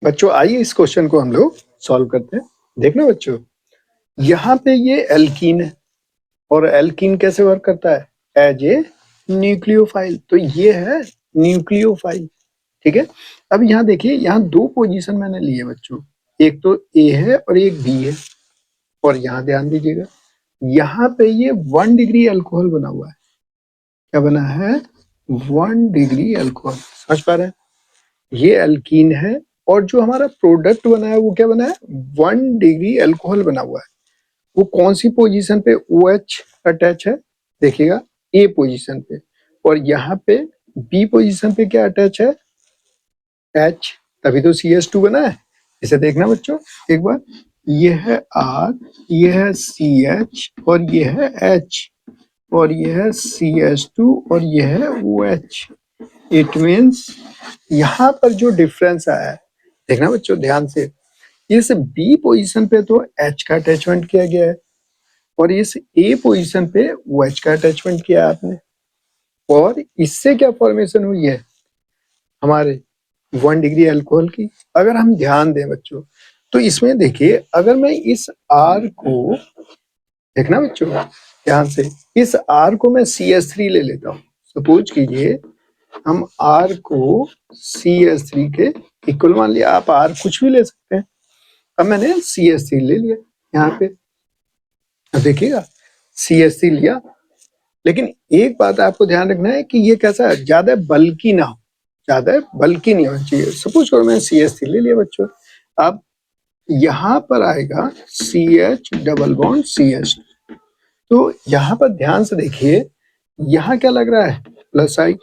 बच्चों आइए इस क्वेश्चन को हम लोग सॉल्व करते हैं। देखना बच्चों, यहाँ पे ये एल्कीन है और एल्कीन कैसे वर्क करता है एज ए न्यूक्लियोफाइल, तो ये है न्यूक्लियोफाइल। ठीक है, अब यहाँ देखिए, यहाँ दो पोजीशन मैंने ली है बच्चों, एक तो ए है और एक बी है। और यहाँ ध्यान दीजिएगा, यहाँ पे ये 1 डिग्री अल्कोहल बना हुआ है। क्या बना है? 1 डिग्री अल्कोहल। समझ पा रहे हैं? ये एल्कीन है और जो हमारा प्रोडक्ट बना है वो क्या बना है? 1 डिग्री अल्कोहल बना हुआ है। वो कौन सी पोजीशन पे OH अटैच है? देखिएगा, ए पोजीशन पे। और यहाँ पे बी पोजीशन पे क्या अटैच है? H, तभी तो CH2 बना है। इसे देखना बच्चों एक बार, ये है R, ये है CH और ये है H और ये है CH2 और ये है OH। इट मीन्स यहाँ पर जो डिफरेंस आया है, देखना बच्चों ध्यान से, इस बी पोजीशन पे तो H का अटैचमेंट किया गया है और इस ए पोजीशन पे OH का अटैचमेंट किया आपने, और इससे क्या फॉर्मेशन हुई है हमारे 1 डिग्री अल्कोहल की। अगर हम ध्यान दें बच्चों, तो इसमें देखिए, अगर मैं इस R को, देखना बच्चों ध्यान से, इस R को मैं CH3 ले लेता हूँ। सपोज कीजिए हम R को CH3 के इक्वल मान लिया। आप R कुछ भी ले सकते हैं। अब मैंने CH3 ले लिया यहाँ पे, देखिएगा CH3 लिया, लेकिन एक बात आपको ध्यान रखना है कि ये कैसा है, ज्यादा बल्कि ना हो, ज्यादा बल्कि नहीं होना चाहिए। सपोज करो मैं CH3 ले लिया बच्चों, अब यहाँ पर आएगा CH डबल बॉन्ड CH, तो यहाँ पर ध्यान से देखिए, यहाँ क्या लग रहा है? प्लस आई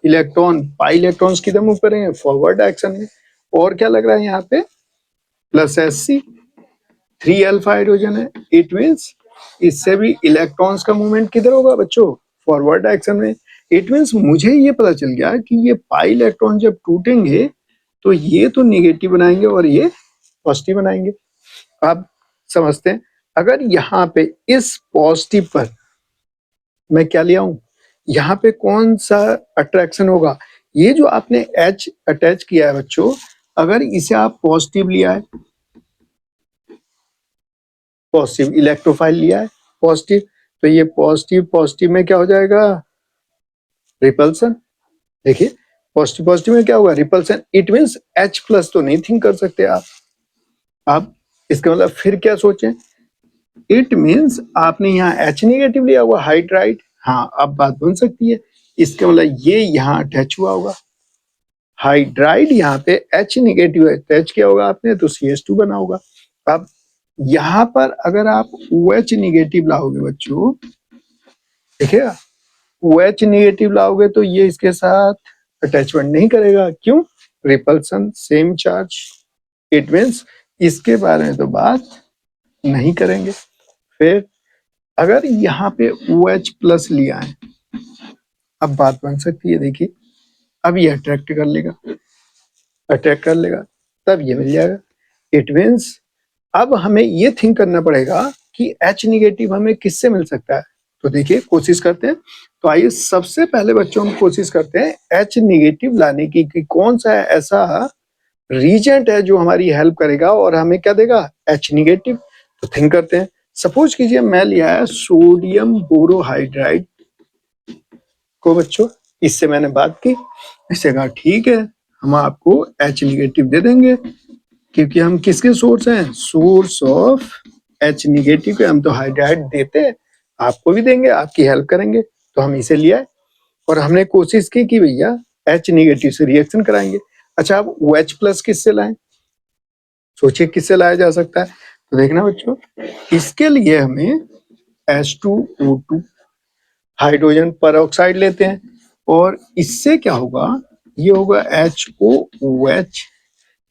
इलेक्ट्रॉन, पाई इलेक्ट्रॉन्स किधर मूव करेंगे? फॉरवर्ड डायरेक्शन में। और क्या लग रहा है यहाँ पे? प्लस Sc, 3 अल्फा हाइड्रोजन है। इट मीन्स इससे भी इलेक्ट्रॉन्स का मूवमेंट किधर होगा बच्चों? फॉरवर्ड डायरेक्शन में। इट मीन्स मुझे ये पता चल गया कि ये पाई इलेक्ट्रॉन जब टूटेंगे तो ये तो निगेटिव बनाएंगे और ये पॉजिटिव बनाएंगे। आप समझते हैं? अगर यहाँ पे इस पॉजिटिव पर मैं क्या लिया हूं, यहाँ पे कौन सा अट्रैक्शन होगा? ये जो आपने H अटैच किया है बच्चों, अगर इसे आप पॉजिटिव लिया है, पॉजिटिव इलेक्ट्रोफाइल लिया है पॉजिटिव, तो ये पॉजिटिव पॉजिटिव में क्या हो जाएगा? रिपल्सन। देखिए पॉजिटिव पॉजिटिव में क्या होगा? Repulsion. It means H plus तो नहीं थिंक कर सकते आप इसका मतलब फिर क्या सोचें? इट मीन्स आपने यहाँ H नेगेटिव लिया हुआ हाइड्राइड। हाँ, अब बात बन सकती है, इसका मतलब ये यहाँ अटैच हुआ होगा हाइड्राइड, यहाँ पे H नेगेटिव अटैच किया होगा आपने, तो CH2 बना होगा। अब यहाँ पर अगर आप OH नेगेटिव लाओगे बच्चों, देखिएगा OH नेगेटिव लाओगे तो ये इसके साथ अटैचमेंट नहीं करेगा। क्यों? Repulsion, same charge. It means इसके बारे में तो बात नहीं करेंगे। फिर अगर यहाँ पे OH प्लस लिया है, अब बात बन सकती है। देखिए अब ये अट्रैक्ट कर लेगा, तब ये मिल जाएगा। इट मीन्स अब हमें ये थिंक करना पड़ेगा कि H निगेटिव हमें किससे मिल सकता है। तो देखिए कोशिश करते हैं। तो आइए सबसे पहले बच्चों हम कोशिश करते हैं H निगेटिव लाने की, कि कौन सा ऐसा रीजेंट है जो हमारी हेल्प करेगा और हमें क्या देगा? H negative. तो थिंक करते हैं। सपोज कीजिए मैं लिया है सोडियम बोरोहाइड्राइड को बच्चों, इससे मैंने बात की, इससे कहा ठीक है हम आपको H निगेटिव दे देंगे, क्योंकि हम किसके सोर्स हैं? सोर्स ऑफ H निगेटिव के। हम तो हाइड्राइड देते हैं, आपको भी देंगे, आपकी हेल्प करेंगे। तो हम इसे लिया और हमने कोशिश की कि भैया H निगेटिव से रिएक्शन कराएंगे। अच्छा, अब OH प्लस किससे लाएं? सोचिए किससे लाया जा सकता है। तो देखना बच्चों, इसके लिए हमें H2O2 हाइड्रोजन परऑक्साइड लेते हैं, और इससे क्या होगा? ये होगा HOOH,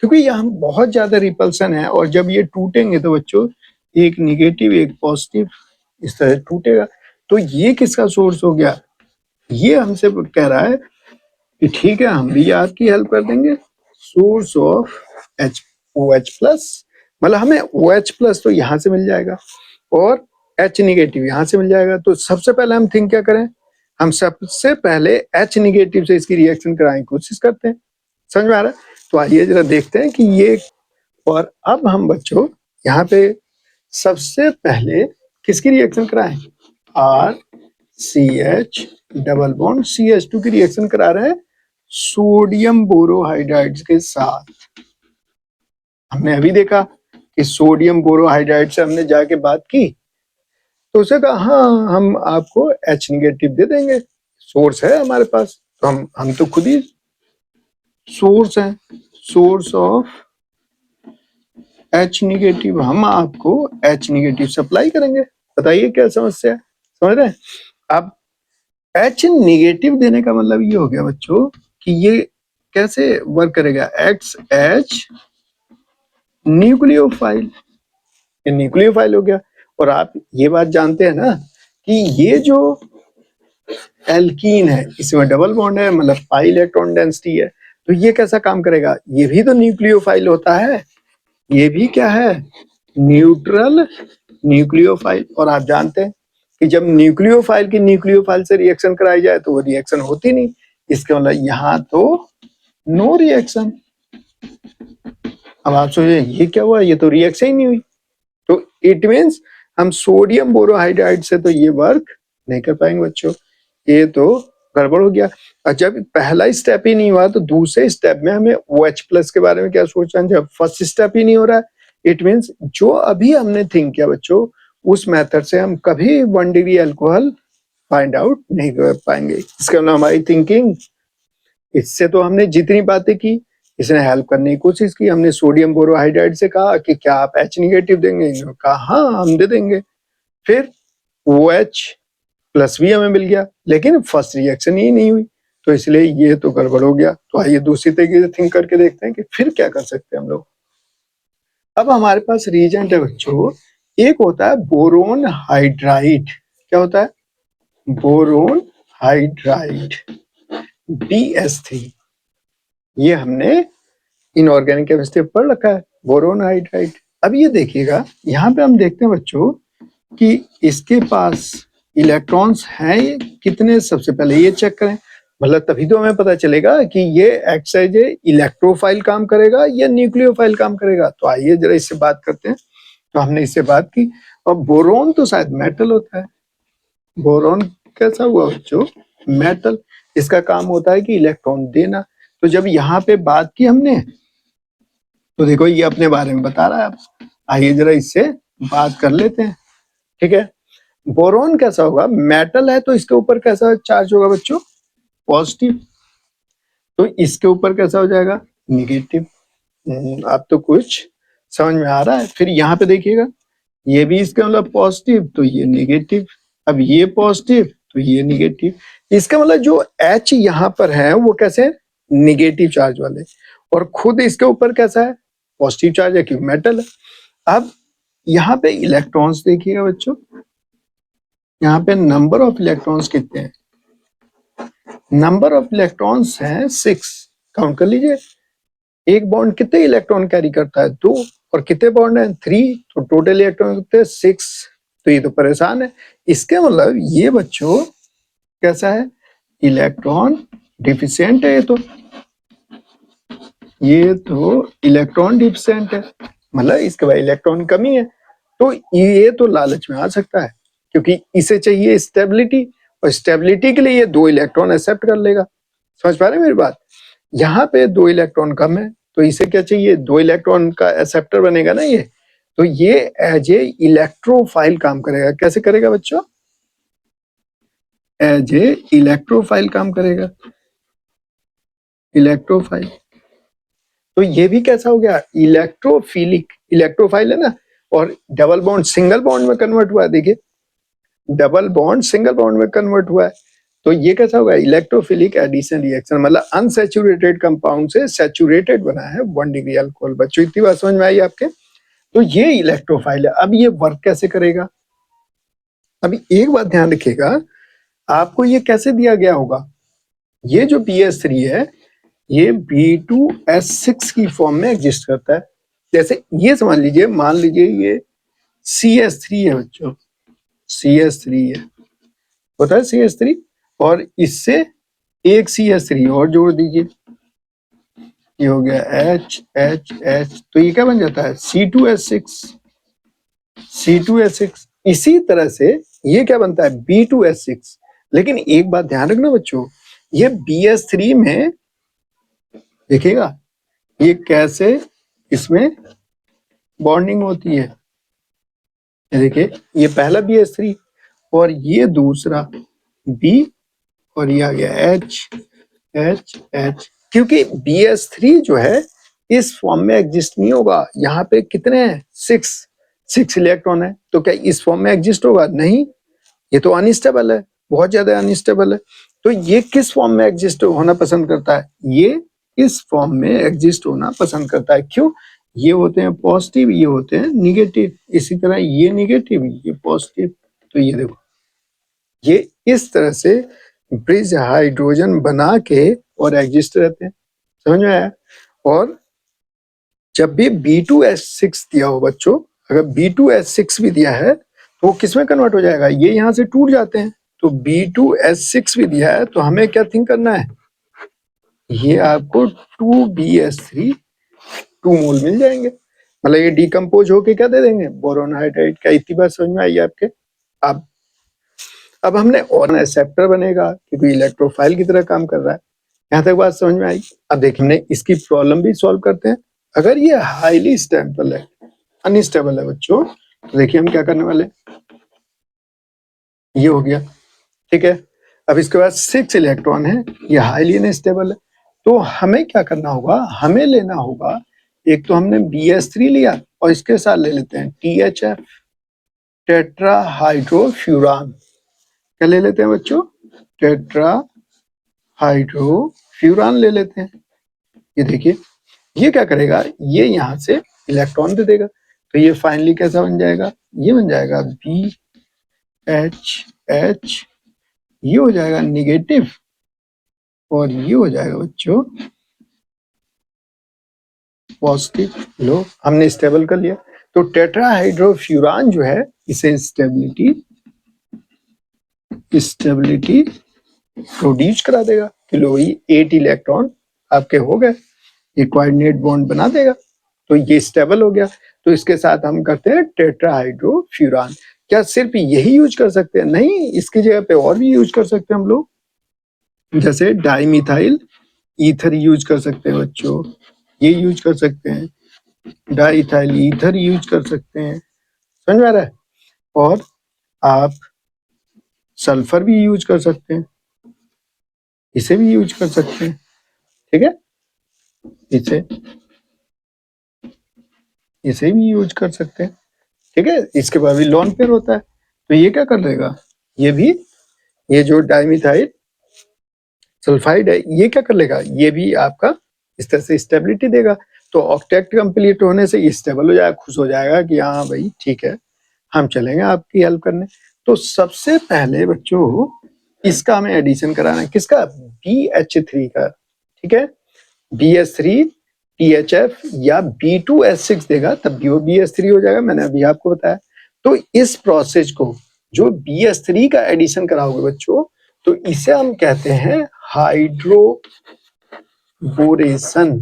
क्योंकि यहाँ बहुत ज्यादा रिपल्सन है, और जब ये टूटेंगे तो बच्चों एक निगेटिव एक पॉजिटिव इस तरह टूटेगा। तो ये किसका सोर्स हो गया? ये हमसे कह रहा है कि ठीक है हम भी आपकी हेल्प कर देंगे, सोर्स ऑफ OH प्लस। मतलब हमें OH प्लस तो यहाँ से मिल जाएगा और H निगेटिव यहाँ से मिल जाएगा। तो सबसे पहले हम थिंक क्या करें? हम सबसे पहले H निगेटिव से इसकी रिएक्शन कराने की कोशिश करते हैं। समझ में आ रहा है? तो आइए जरा देखते हैं कि ये, और अब हम बच्चों यहाँ पे सबसे पहले किसकी रिएक्शन कराएं? RCH डबल बॉन्ड CH2 की रिएक्शन करा रहे हैं सोडियम बोरोहाइड्राइड के साथ। हमने अभी देखा कि सोडियम बोरोहाइड्राइड से हमने जाके बात की, तो उसे कहा हाँ हम आपको H निगेटिव दे देंगे, सोर्स है हमारे पास, तो हम तो खुद ही सोर्स है, सोर्स ऑफ H निगेटिव, हम आपको H निगेटिव सप्लाई करेंगे। बताइए क्या समस्या है, समझ रहे हैं? अब H निगेटिव देने का मतलब ये हो गया बच्चों कि ये कैसे वर्क करेगा, XH न्यूक्लियोफाइल, ये न्यूक्लियोफाइल हो गया। और आप ये बात जानते हैं ना कि ये जो एल्कीन है इसमें डबल बॉन्ड है, मतलब पाई इलेक्ट्रॉन डेंसिटी है, तो ये कैसा काम करेगा, ये भी तो न्यूक्लियोफाइल होता है, ये भी क्या है, न्यूट्रल न्यूक्लियोफाइल। और आप जानते हैं कि जब न्यूक्लियोफाइल की न्यूक्लियोफाइल से रिएक्शन कराई जाए तो वो रिएक्शन होती नहीं, इसका मतलब यहाँ तो नो रिएक्शन। अब आप सोचिए ये क्या हुआ, ये तो रिएक्शन ही नहीं हुई, तो इट मीन्स हम सोडियम बोरोहाइड्राइड से तो ये वर्क नहीं कर पाएंगे बच्चों, ये तो गड़बड़ हो गया। और जब पहला स्टेप ही नहीं हुआ तो दूसरे स्टेप में हमें OH प्लस के बारे में क्या सोचना है, जब फर्स्ट स्टेप ही नहीं हो रहा है, इट मीन्स जो अभी हमने थिंक किया बच्चों उस मेथड से हम कभी 1 डिग्री अल्कोहल फाइंड आउट नहीं कर पाएंगे। इसका मतलब हमारी थिंकिंग, इससे तो हमने जितनी बातें की इसने हेल्प करने की कोशिश की। हमने सोडियम बोरोहाइड्राइड से कहा कि क्या आप H निगेटिव देंगे, इन्होंने कहा हाँ हम दे देंगे, फिर OH प्लस भी हमें मिल गया, लेकिन फर्स्ट रिएक्शन ही नहीं हुई, तो इसलिए ये तो गड़बड़ हो गया। तो आइए दूसरी तरीके से थिंक करके देखते हैं कि फिर क्या कर सकते हैं हम लोग। अब हमारे पास रिएजेंट है बच्चों, एक होता है बोरोन हाइड्राइड, क्या होता है, बोरोन हाइड्राइड BS3, ये हमने इनऑर्गेनिक केमिस्ट्री पढ़ रखा है, बोरोन हाइड्राइड। अब ये देखिएगा यहाँ पे हम देखते हैं बच्चों कि इसके पास इलेक्ट्रॉन्स हैं कितने, सबसे पहले ये चेक करें, मतलब तभी तो हमें पता चलेगा कि ये एक्साइज इलेक्ट्रोफाइल काम करेगा या न्यूक्लियोफाइल काम करेगा। तो आइए जरा इससे बात करते हैं। तो हमने इससे बात की, और बोरोन तो शायद मेटल होता है, बोरोन कैसा हुआ बच्चों, मेटल, इसका काम होता है कि इलेक्ट्रॉन देना। तो जब यहाँ पे बात की हमने, तो देखो ये अपने बारे में बता रहा है, अब आइए जरा इससे बात कर लेते हैं, ठीक है। बोरोन कैसा होगा, मेटल है तो इसके ऊपर कैसा चार्ज होगा बच्चों, पॉजिटिव, तो इसके ऊपर कैसा हो जाएगा, निगेटिव। आप तो कुछ समझ में आ रहा है। फिर यहाँ पे देखिएगा, ये भी इसका मतलब पॉजिटिव तो ये निगेटिव, अब ये पॉजिटिव तो ये निगेटिव, इसका मतलब जो H यहाँ पर है वो कैसे है, निगेटिव चार्ज वाले, और खुद इसके ऊपर कैसा है, पॉजिटिव चार्ज है क्योंकि मेटल है। अब यहाँ पे इलेक्ट्रॉन्स देखिएगा बच्चों, यहाँ पे नंबर ऑफ इलेक्ट्रॉन्स कितने हैं, नंबर ऑफ इलेक्ट्रॉन्स हैं 6, काउंट कर लीजिए। एक बॉन्ड कितने इलेक्ट्रॉन कैरी करता है, 2, और कितने बॉन्ड हैं, 3, तो टोटल इलेक्ट्रॉन कितने, 6, तो ये तो परेशान है। इसके मतलब ये बच्चों कैसा है, इलेक्ट्रॉन डिफिशिएंट है, ये तो इलेक्ट्रॉन डिफिशिएंट है, मतलब इसके बाद इलेक्ट्रॉन कमी है। तो ये तो लालच में आ सकता है क्योंकि इसे चाहिए स्टेबिलिटी, और स्टेबिलिटी के लिए ये 2 इलेक्ट्रॉन एक्सेप्ट कर लेगा। समझ पा रहे हैं मेरी बात, यहाँ पे 2 इलेक्ट्रॉन कम है तो इसे क्या चाहिए, 2 इलेक्ट्रॉन का एक्सेप्टर बनेगा ना ये, तो ये एज ए इलेक्ट्रोफाइल काम करेगा। कैसे करेगा बच्चों, एज ए इलेक्ट्रोफाइल काम करेगा, इलेक्ट्रोफाइल। तो ये भी कैसा हो गया, इलेक्ट्रोफिलिक, इलेक्ट्रोफाइल है ना, और डबल बॉन्ड सिंगल बॉन्ड में कन्वर्ट हुआ है, देखिए डबल बॉन्ड सिंगल बॉन्ड में कन्वर्ट हुआ है, तो ये कैसा होगा, इलेक्ट्रोफिलिक एडिशन रिएक्शन, मतलब अनसैचुरेटेड कंपाउंड से सैचुरेटेड बना है 1 डिग्री अल्कोहल। बच्चों इतनी बात समझ में आई आपके, तो ये इलेक्ट्रोफाइल है। अब ये वर्क कैसे करेगा, अभी एक बात ध्यान रखिएगा, आपको ये कैसे दिया गया होगा, ये जो BS3 है ये B2S6 की फॉर्म में एग्जिस्ट करता है। जैसे ये समझ लीजिए, मान लीजिए ये CS3 है बच्चों, CS3 है, होता है CS3, और इससे एक CS3 और जोड़ दीजिए, ये हो गया H H H, तो ये क्या बन जाता है C2H6, C2H6। इसी तरह से ये क्या बनता है B2H6। लेकिन एक बात ध्यान रखना बच्चों, ये BH3 में देखिएगा ये कैसे इसमें बॉन्डिंग होती है। ये देखिए ये पहला BH3 और ये दूसरा B और ये आ गया H H H, क्योंकि BH3 जो है इस फॉर्म में एग्जिस्ट नहीं होगा। यहाँ पे कितने हैं 6 इलेक्ट्रॉन है, तो क्या इस फॉर्म में एग्जिस्ट होगा? नहीं, ये तो अनस्टेबल है, बहुत ज्यादा अनस्टेबल है। तो ये किस फॉर्म में एग्जिस्ट होना पसंद करता है? ये इस फॉर्म में एग्जिस्ट होना पसंद करता है। क्यों? ये होते हैं पॉजिटिव, ये होते हैं निगेटिव। इसी तरह ये निगेटिव, ये पॉजिटिव। तो ये देखो ये इस तरह से ब्रिज हाइड्रोजन बना के और एग्जिस्ट रहते हैं। समझ में आया? और जब भी B2H6 दिया हो बच्चों, अगर B2H6 भी दिया है तो वो किस में कन्वर्ट हो जाएगा? ये यहाँ से टूट जाते हैं। तो B2H6 भी दिया है तो हमें क्या थिंक करना है? ये आपको 2BH3 2 मोल मिल जाएंगे। मतलब ये डिकम्पोज होके क्या दे देंगे? बोरोन हाइड्राइड का। इतनी बात समझ में आई आपके? अब हमने और एक्सेप्टर बनेगा क्योंकि इलेक्ट्रोफाइल की तरह काम कर रहा है। यहाँ तक बात समझ में आई? अब देखिए हमने इसकी प्रॉब्लम भी सॉल्व करते हैं। अगर ये हाईली स्टेबल है, अनस्टेबल है बच्चों, तो देखिए हम क्या करने वाले, ये हो गया, ठीक है। अब इसके बाद 6 इलेक्ट्रॉन है, ये हाईली अनस्टेबल है। तो हमें क्या करना होगा? हमें लेना होगा, एक तो हमने BH3 लिया और इसके साथ ले लेते हैं THF, टेट्रा हाइड्रोफ्यूरान। क्या ले लेते हैं बच्चों? टेट्रा हाइड्रोफ्यूरान ले लेते हैं। ये देखिए ये क्या करेगा? ये यहाँ से इलेक्ट्रॉन दे देगा। तो ये फाइनली कैसा बन जाएगा? ये बन जाएगा BHH, ये हो जाएगा निगेटिव और ये हो जाएगा बच्चों पॉजिटिव। लो हमने स्टेबल कर लिया। तो टेट्राहाइड्रोफ्यूरान जो है इसे स्टेबिलिटी प्रोड्यूस करा देगा कि लो ये 8 इलेक्ट्रॉन आपके हो गए, ये कोऑर्डिनेट बॉन्ड बना देगा, तो ये स्टेबल हो गया। तो इसके साथ हम करते हैं टेट्राहाइड्रोफ्यूरान। क्या सिर्फ यही यूज कर सकते हैं? नहीं, इसकी जगह पे और भी यूज कर सकते हैं हम लोग, जैसे डाइमिथाइल ईथर यूज कर सकते हैं बच्चों, ये यूज कर सकते हैं, डाइथाइल ईथर यूज कर सकते हैं। समझ में आ रहा है? और आप सल्फर भी यूज कर सकते हैं, इसे भी यूज कर सकते हैं, ठीक है। इसे भी यूज कर सकते हैं, ठीक है। इसके बाद भी लॉन पेयर होता है, तो ये क्या कर लेगा? ये भी, ये जो डाइमिथाइल सल्फाइड है ये क्या कर लेगा? ये भी आपका इस तरह से स्टेबिलिटी देगा। तो ऑक्टेट कंप्लीट होने से ये स्टेबल हो जाएगा, खुश हो जाएगा कि हाँ भाई ठीक है, हम चलेंगे आपकी हेल्प करने। तो सबसे पहले बच्चों इसका हमें एडिशन कराना है, किसका? BH3 का, ठीक है। BH3 THF या B2H6 देगा तब भी वो BH3 हो जाएगा, मैंने अभी आपको बताया। तो इस प्रोसेस को जो BH3 का एडिशन कराओगे बच्चों, तो इसे हम कहते हैं हाइड्रोबोरेशन।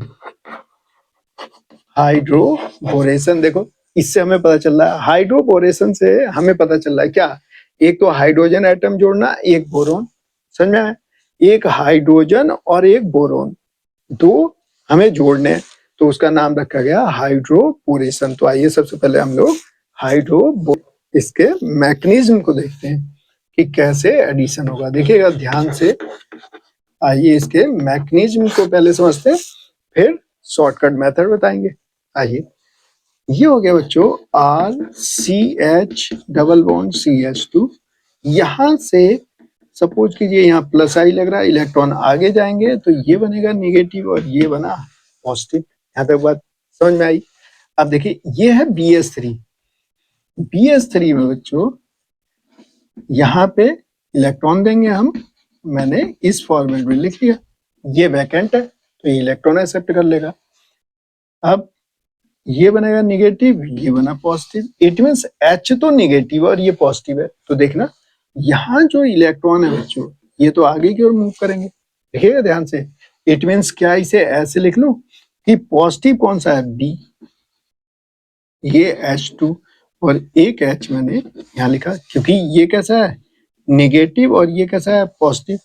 हाइड्रोबोरेशन देखो इससे हमें पता चल रहा है, हाइड्रोबोरेशन से हमें पता चल रहा है क्या? एक तो हाइड्रोजन एटम जोड़ना, एक बोरोन। समझ में आया? एक हाइड्रोजन और एक बोरोन, दो हमें जोड़ने हैं, तो उसका नाम रखा गया हाइड्रोबोरेशन। तो आइए सबसे पहले हम लोग इसके मैकेनिज्म को देखते हैं कि कैसे एडिशन होगा। देखिएगा ध्यान से, आइए इसके मैकेनिज्म को पहले समझते हैं, फिर शॉर्टकट मेथड बताएंगे। आइए, ये हो गया बच्चों RCH डबल बॉन्ड CH2। यहां से सपोज कीजिए यहाँ प्लस आई लग रहा है, इलेक्ट्रॉन आगे जाएंगे तो ये बनेगा निगेटिव और ये बना पॉजिटिव। यहाँ तक बात समझ में आई? अब देखिए ये है BH3। BH3 में बच्चों यहाँ पे इलेक्ट्रॉन देंगे हम, मैंने इस फॉर्मेट में लिख दिया, ये वैकेंट है तो ये इलेक्ट्रॉन एक्सेप्ट कर लेगा। अब ये बनेगा निगेटिव, ये बना पॉजिटिव। इट मींस H तो निगेटिव और ये पॉजिटिव है, तो देखना यहाँ जो इलेक्ट्रॉन है बच्चों ये तो आगे की ओर मूव करेंगे। देखिएगा ध्यान से, इट मींस क्या इसे ऐसे लिख लूं कि पॉजिटिव कौन सा है, बी, ये H2 और एक H मैंने यहाँ लिखा क्योंकि ये कैसा है, नेगेटिव, और ये कैसा है, पॉजिटिव।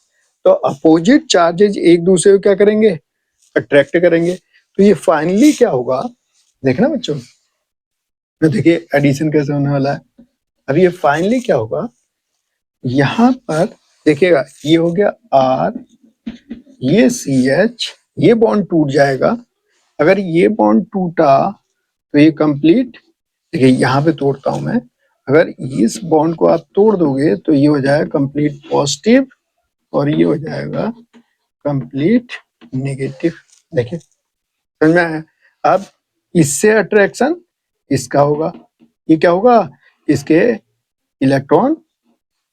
तो अपोजिट चार्जेज एक दूसरे को क्या करेंगे, अट्रैक्ट करेंगे। तो ये फाइनली क्या होगा, देखना बच्चों, तो देखिए एडिशन कैसे होने वाला है। अब ये फाइनली क्या होगा, यहाँ पर देखिएगा, ये हो गया R, ये CH, ये बॉन्ड टूट जाएगा। अगर ये बॉन्ड टूटा तो ये कंप्लीट, देखिए यहाँ पे तोड़ता हूं मैं, अगर इस बॉन्ड को आप तोड़ दोगे तो ये हो जाएगा कंप्लीट पॉजिटिव और ये हो जाएगा कंप्लीट नेगेटिव। देखिए समझ में आया। अब इससे अट्रैक्शन इसका होगा, ये क्या होगा, इसके इलेक्ट्रॉन,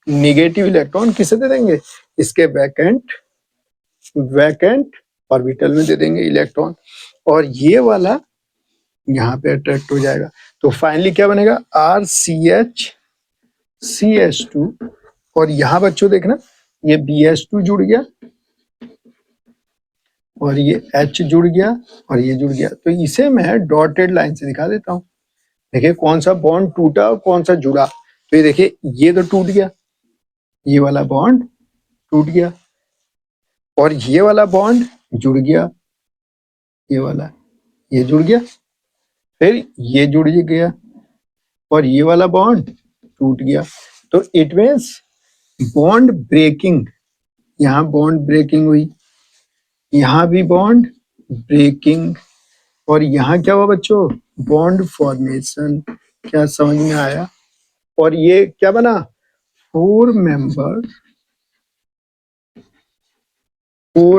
नेगेटिव इलेक्ट्रॉन किसे दे देंगे, इसके वैकेंट ऑर्बिटल में दे देंगे इलेक्ट्रॉन, और ये वाला यहाँ पे अट्रैक्ट हो जाएगा। तो फाइनली क्या बनेगा, RCH CH2, और यहाँ बच्चों देखना ये BH2 जुड़ गया और ये H जुड़ गया और ये जुड़ गया। तो इसे मैं डॉटेड लाइन से दिखा देता हूँ। देखिए कौन सा बॉन्ड टूटा और कौन सा जुड़ा। तो ये देखिए ये तो टूट गया, ये वाला बॉन्ड टूट गया, और ये वाला बॉन्ड जुड़ गया, ये वाला, ये जुड़ गया, फिर ये जुड़ गया, और ये वाला बॉन्ड टूट गया। तो इट मीन्स बॉन्ड ब्रेकिंग, यहाँ बॉन्ड ब्रेकिंग हुई, यहाँ भी बॉन्ड ब्रेकिंग, और यहाँ क्या हुआ बच्चों, बॉन्ड फॉर्मेशन। क्या समझ में आया। और ये क्या बना, four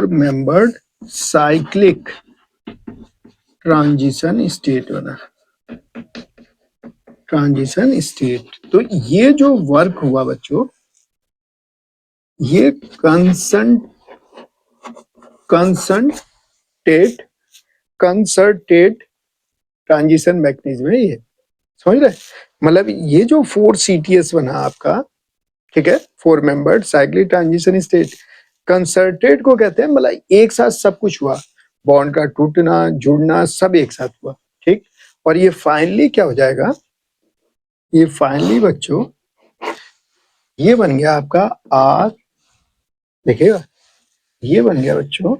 membered cyclic transition state बना, ट्रांजिशन स्टेट। तो ये जो वर्क हुआ बच्चों, ये कंसर्टेड ट्रांजिशन मैकेनिज्म है ये, समझ रहे। मतलब ये जो 4 CTS बना आपका, ठीक है, 4 membered cyclic transition state, concerted को कहते हैं, मतलब एक साथ सब कुछ हुआ, बॉन्ड का टूटना जुड़ना सब एक साथ हुआ, ठीक। और ये फाइनली क्या हो जाएगा, ये फाइनली बच्चों ये बन गया आपका R, देखिएगा ये बन गया बच्चों,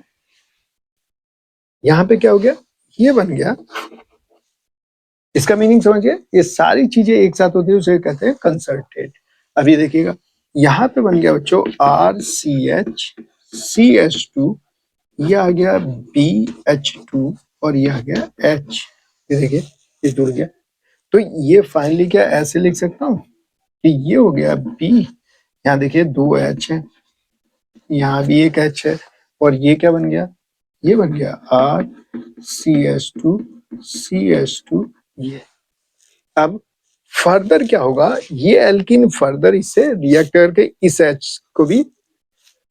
यहाँ पे क्या हो गया, ये बन गया। इसका मीनिंग समझिए, ये सारी चीजें एक साथ होती है उसे कहते हैं कंसर्टेड। अब ये देखिएगा यहाँ पे बन गया बच्चों RCH CH2, ये आ गया BH2 और ये आ गया H, ये देखिए ये जुड़ गया। तो ये फाइनली क्या ऐसे लिख सकता हूँ कि ये हो गया B, यहाँ देखिए 2 H है, यहाँ भी एक H है, और ये क्या बन गया, ये बन गया RCH2 CH2 ये। अब फर्दर क्या होगा, ये एल्किन फर्दर इससे रिएक्ट करके इस H को भी,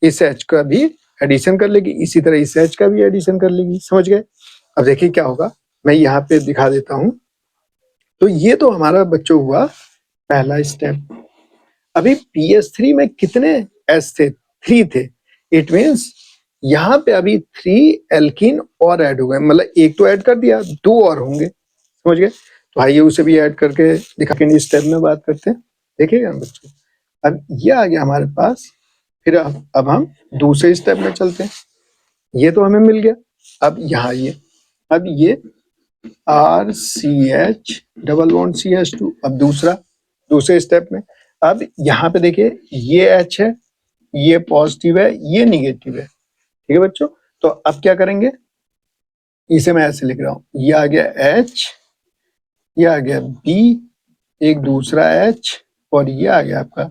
इस H का भी एडिशन कर लेगी, इसी तरह इस H का भी एडिशन कर लेगी, समझ गए। अब देखिए क्या होगा, मैं यहाँ पे दिखा देता हूँ। तो ये तो हमारा बच्चों हुआ पहला स्टेप। अभी PS3 में कितने S थे, 3 थे। इट मीन्स यहाँ पे अभी 3 एल्कीन और ऐड हो गए, मतलब एक तो ऐड कर दिया, 2 और होंगे, समझ गए। तो आइए उसे भी ऐड करके दिखा के स्टेप में बात करते हैं, देखिएगा बच्चों। अब ये आ गया हमारे पास, फिर अब हम दूसरे स्टेप में चलते हैं। ये तो हमें मिल गया। अब यहाँ ये, अब ये RCH डबल बॉन्ड CH2। अब दूसरे स्टेप में, अब यहाँ पे देखिए ये H है, ये पॉजिटिव है, ये निगेटिव है, ठीक है बच्चों। तो अब क्या करेंगे, इसे मैं ऐसे लिख रहा हूँ, ये आ गया H, ये आ गया B, एक दूसरा H, और ये आ गया आपका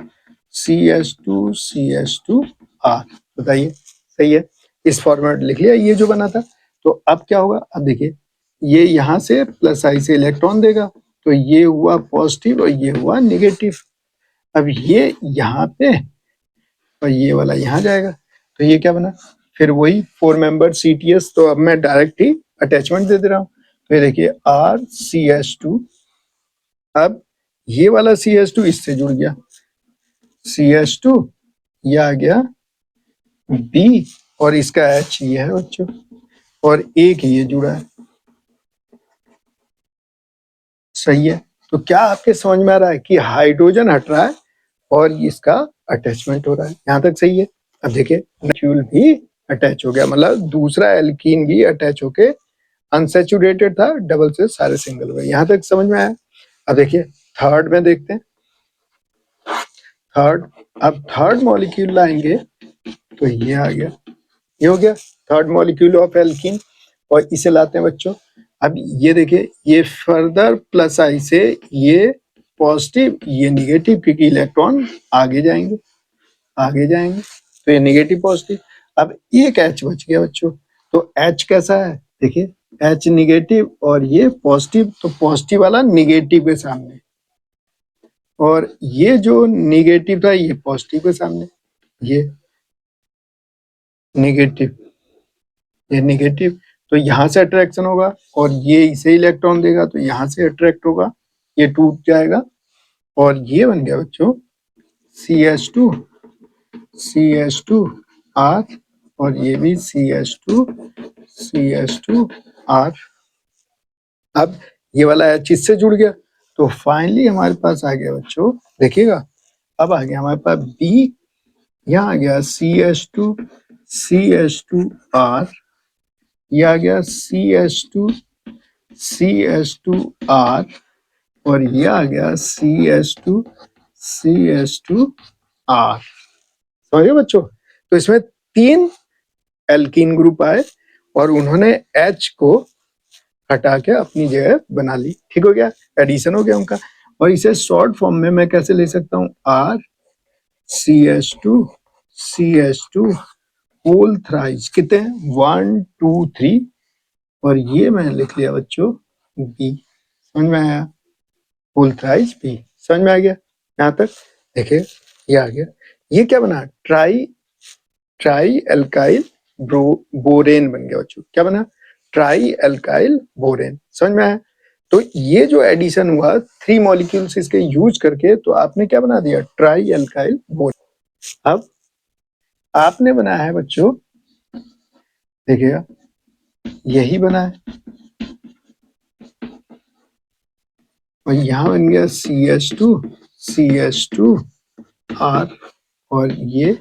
CH2CH2R। बताइए सही है, इस फॉर्मेट लिख लिया ये जो बना था। तो अब क्या होगा, अब देखिए ये यहाँ से प्लस आई से इलेक्ट्रॉन देगा, तो ये हुआ पॉजिटिव और ये हुआ नेगेटिव। अब ये यहाँ पे और ये वाला यहाँ जाएगा, तो ये क्या बना, फिर वही 4 मेंबर CTS। तो अब मैं डायरेक्ट ही अटैचमेंट दे दे रहा हूँ। तो ये देखिए RCH2, अब ये वाला CH2 इससे जुड़ गया, CH2 ये आ गया B, और इसका H ये है बच्चों, और एक ये जुड़ा है, सही है। तो क्या आपके समझ में आ रहा है कि हाइड्रोजन हट रहा है और इसका अटैचमेंट हो रहा है? यहाँ तक सही है। अब देखिए मॉलिक्यूल भी अटैच हो गया, मतलब दूसरा एल्कीन भी अटैच होके अनसैचुरेटेड था, डबल से सारे सिंगल हुए। यहाँ तक समझ में आया। अब देखिए थर्ड में देखते हैं। थर्ड, अब थर्ड मॉलिक्यूल लाएंगे तो ये आ गया, ये हो गया थर्ड मॉलिक्यूल ऑफ एल्कीन। और इसे लाते हैं बच्चों। अब ये देखिए ये फर्दर प्लस आई से ये पॉजिटिव ये निगेटिव, क्योंकि इलेक्ट्रॉन आगे जाएंगे, आगे जाएंगे तो ये निगेटिव पॉजिटिव। अब एक एच बच गया बच्चों। तो एच कैसा है देखिए, एच निगेटिव और ये पॉजिटिव, तो पॉजिटिव वाला निगेटिव के सामने, और ये जो निगेटिव था ये पॉजिटिव के सामने, ये नेगेटिव, ये नेगेटिव। तो यहाँ से अट्रैक्शन होगा और ये इसे इलेक्ट्रॉन देगा तो यहाँ से अट्रैक्ट होगा, ये टूट जाएगा और ये बन गया बच्चों CH2 CH2R, और ये भी CH2 CH2R। अब ये वाला H इससे जुड़ गया तो फाइनली हमारे पास आ गया बच्चों, देखिएगा अब आ गया हमारे पास B, यहाँ आ गया CH2 CH2R, ये आ गया CH2R, और ये आ गया CH2R। समझे बच्चों? तो इसमें 3 एल्कीन ग्रुप आए और उन्होंने H को हटा के अपनी जगह बना ली। ठीक हो गया, एडिशन हो गया उनका। और इसे शॉर्ट फॉर्म में मैं कैसे ले सकता हूँ, RCH2 होल थ्राइस, कितने 1 2 3, और ये मैंने लिख लिया बच्चों B। समझ में आया? Whole thrice B। समझ में आ गया यहाँ तक? देखिए ये आ गया, ये क्या बना, ट्राई एल्काइल बोरेन बन गया बच्चों। क्या बना, ट्राई एल्काइल बोरेन। समझ में आया? तो ये जो एडिशन हुआ 3 मॉलिक्यूल्स इसके यूज करके, तो आपने क्या बना दिया, ट्राई एल्काइल बोरेन। अब आपने बनाया है बच्चों, देखिएगा यही बना है, और यहाँ बन गया CH2R, और ये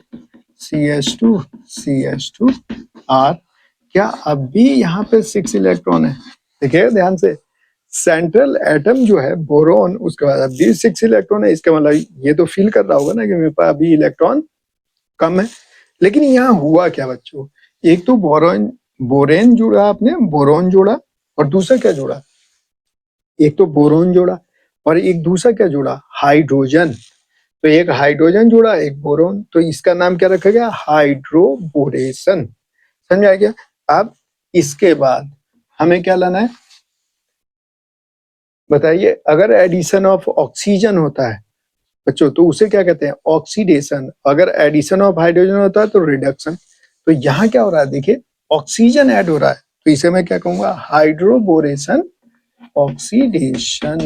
CH2R। क्या अब भी यहाँ पे 6 इलेक्ट्रॉन है? देखिए ध्यान से, सेंट्रल एटम जो है बोरोन, उसके बाद अब भी 6 इलेक्ट्रॉन है। इसका मतलब ये तो फील कर रहा होगा ना कि मेरे पास अभी इलेक्ट्रॉन कम है। लेकिन यहाँ हुआ क्या बच्चों, एक तो बोरेन जोड़ा आपने, बोरोन जोड़ा, और दूसरा क्या जोड़ा, एक तो बोरोन जोड़ा और एक दूसरा क्या जोड़ा, हाइड्रोजन। तो एक हाइड्रोजन जोड़ा एक बोरोन, तो इसका नाम क्या रखा गया, हाइड्रोबोरेशन। समझ आ गया? अब इसके बाद हमें क्या लाना है बताइए? अगर एडिशन ऑफ ऑक्सीजन होता है बच्चों तो उसे क्या कहते हैं, ऑक्सीडेशन। अगर एडिशन ऑफ हाइड्रोजन होता है तो रिडक्शन। तो यहाँ क्या हो रहा है देखिए, ऑक्सीजन ऐड हो रहा है, तो इसे मैं क्या कहूंगा, हाइड्रोबोरेशन ऑक्सीडेशन।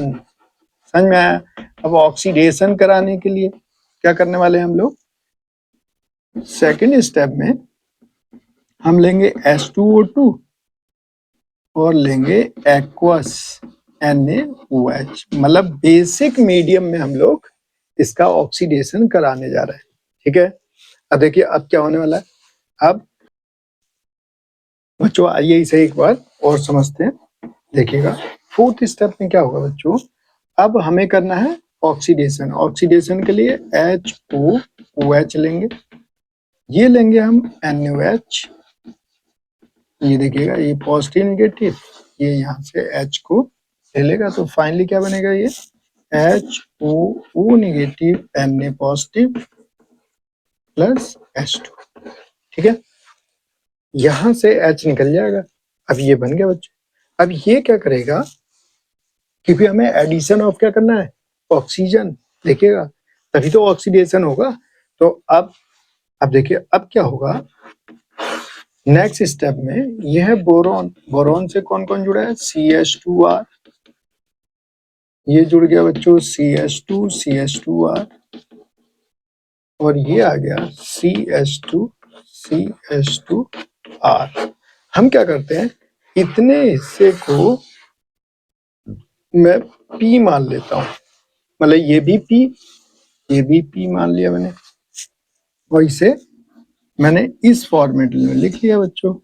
समझ में आया? अब ऑक्सीडेशन कराने के लिए क्या करने वाले हैं हम लोग, सेकेंड स्टेप में हम लेंगे H2O2 और लेंगे एक्वस NaOH, मतलब बेसिक मीडियम में हम लोग इसका ऑक्सीडेशन कराने जा रहे हैं। ठीक है, अब देखिए अब क्या होने वाला है। अब बच्चों आइए इसे एक बार और समझते हैं। देखिएगा फोर्थ स्टेप में क्या होगा बच्चों, अब हमें करना है ऑक्सीडेशन। ऑक्सीडेशन के लिए HOOH लेंगे, ये लेंगे हम NaOH, ये देखिएगा ये पॉजिटिव नेगेटिव, ये यहाँ से H को ले लेगा, तो फाइनली क्या बनेगा, ये HOO negative Na positive plus H2। ठीक है, यहां से H निकल जाएगा। अब ये बन गया बच्चों। अब ये क्या करेगा, क्योंकि हमें एडिशन ऑफ क्या करना है, ऑक्सीजन, देखिएगा तभी तो ऑक्सीडेशन होगा। तो अब देखिए अब क्या होगा, नेक्स्ट स्टेप में यह है बोरॉन। बोरॉन से कौन कौन जुड़ा है, CH2R, ये जुड़ गया बच्चों CH2R, और ये आ गया CH2R। हम क्या करते हैं, इतने हिस्से को मैं P मान लेता हूँ, मतलब ये भी P मान लिया मैंने, और इसे मैंने इस फॉर्मेट में लिख लिया बच्चों,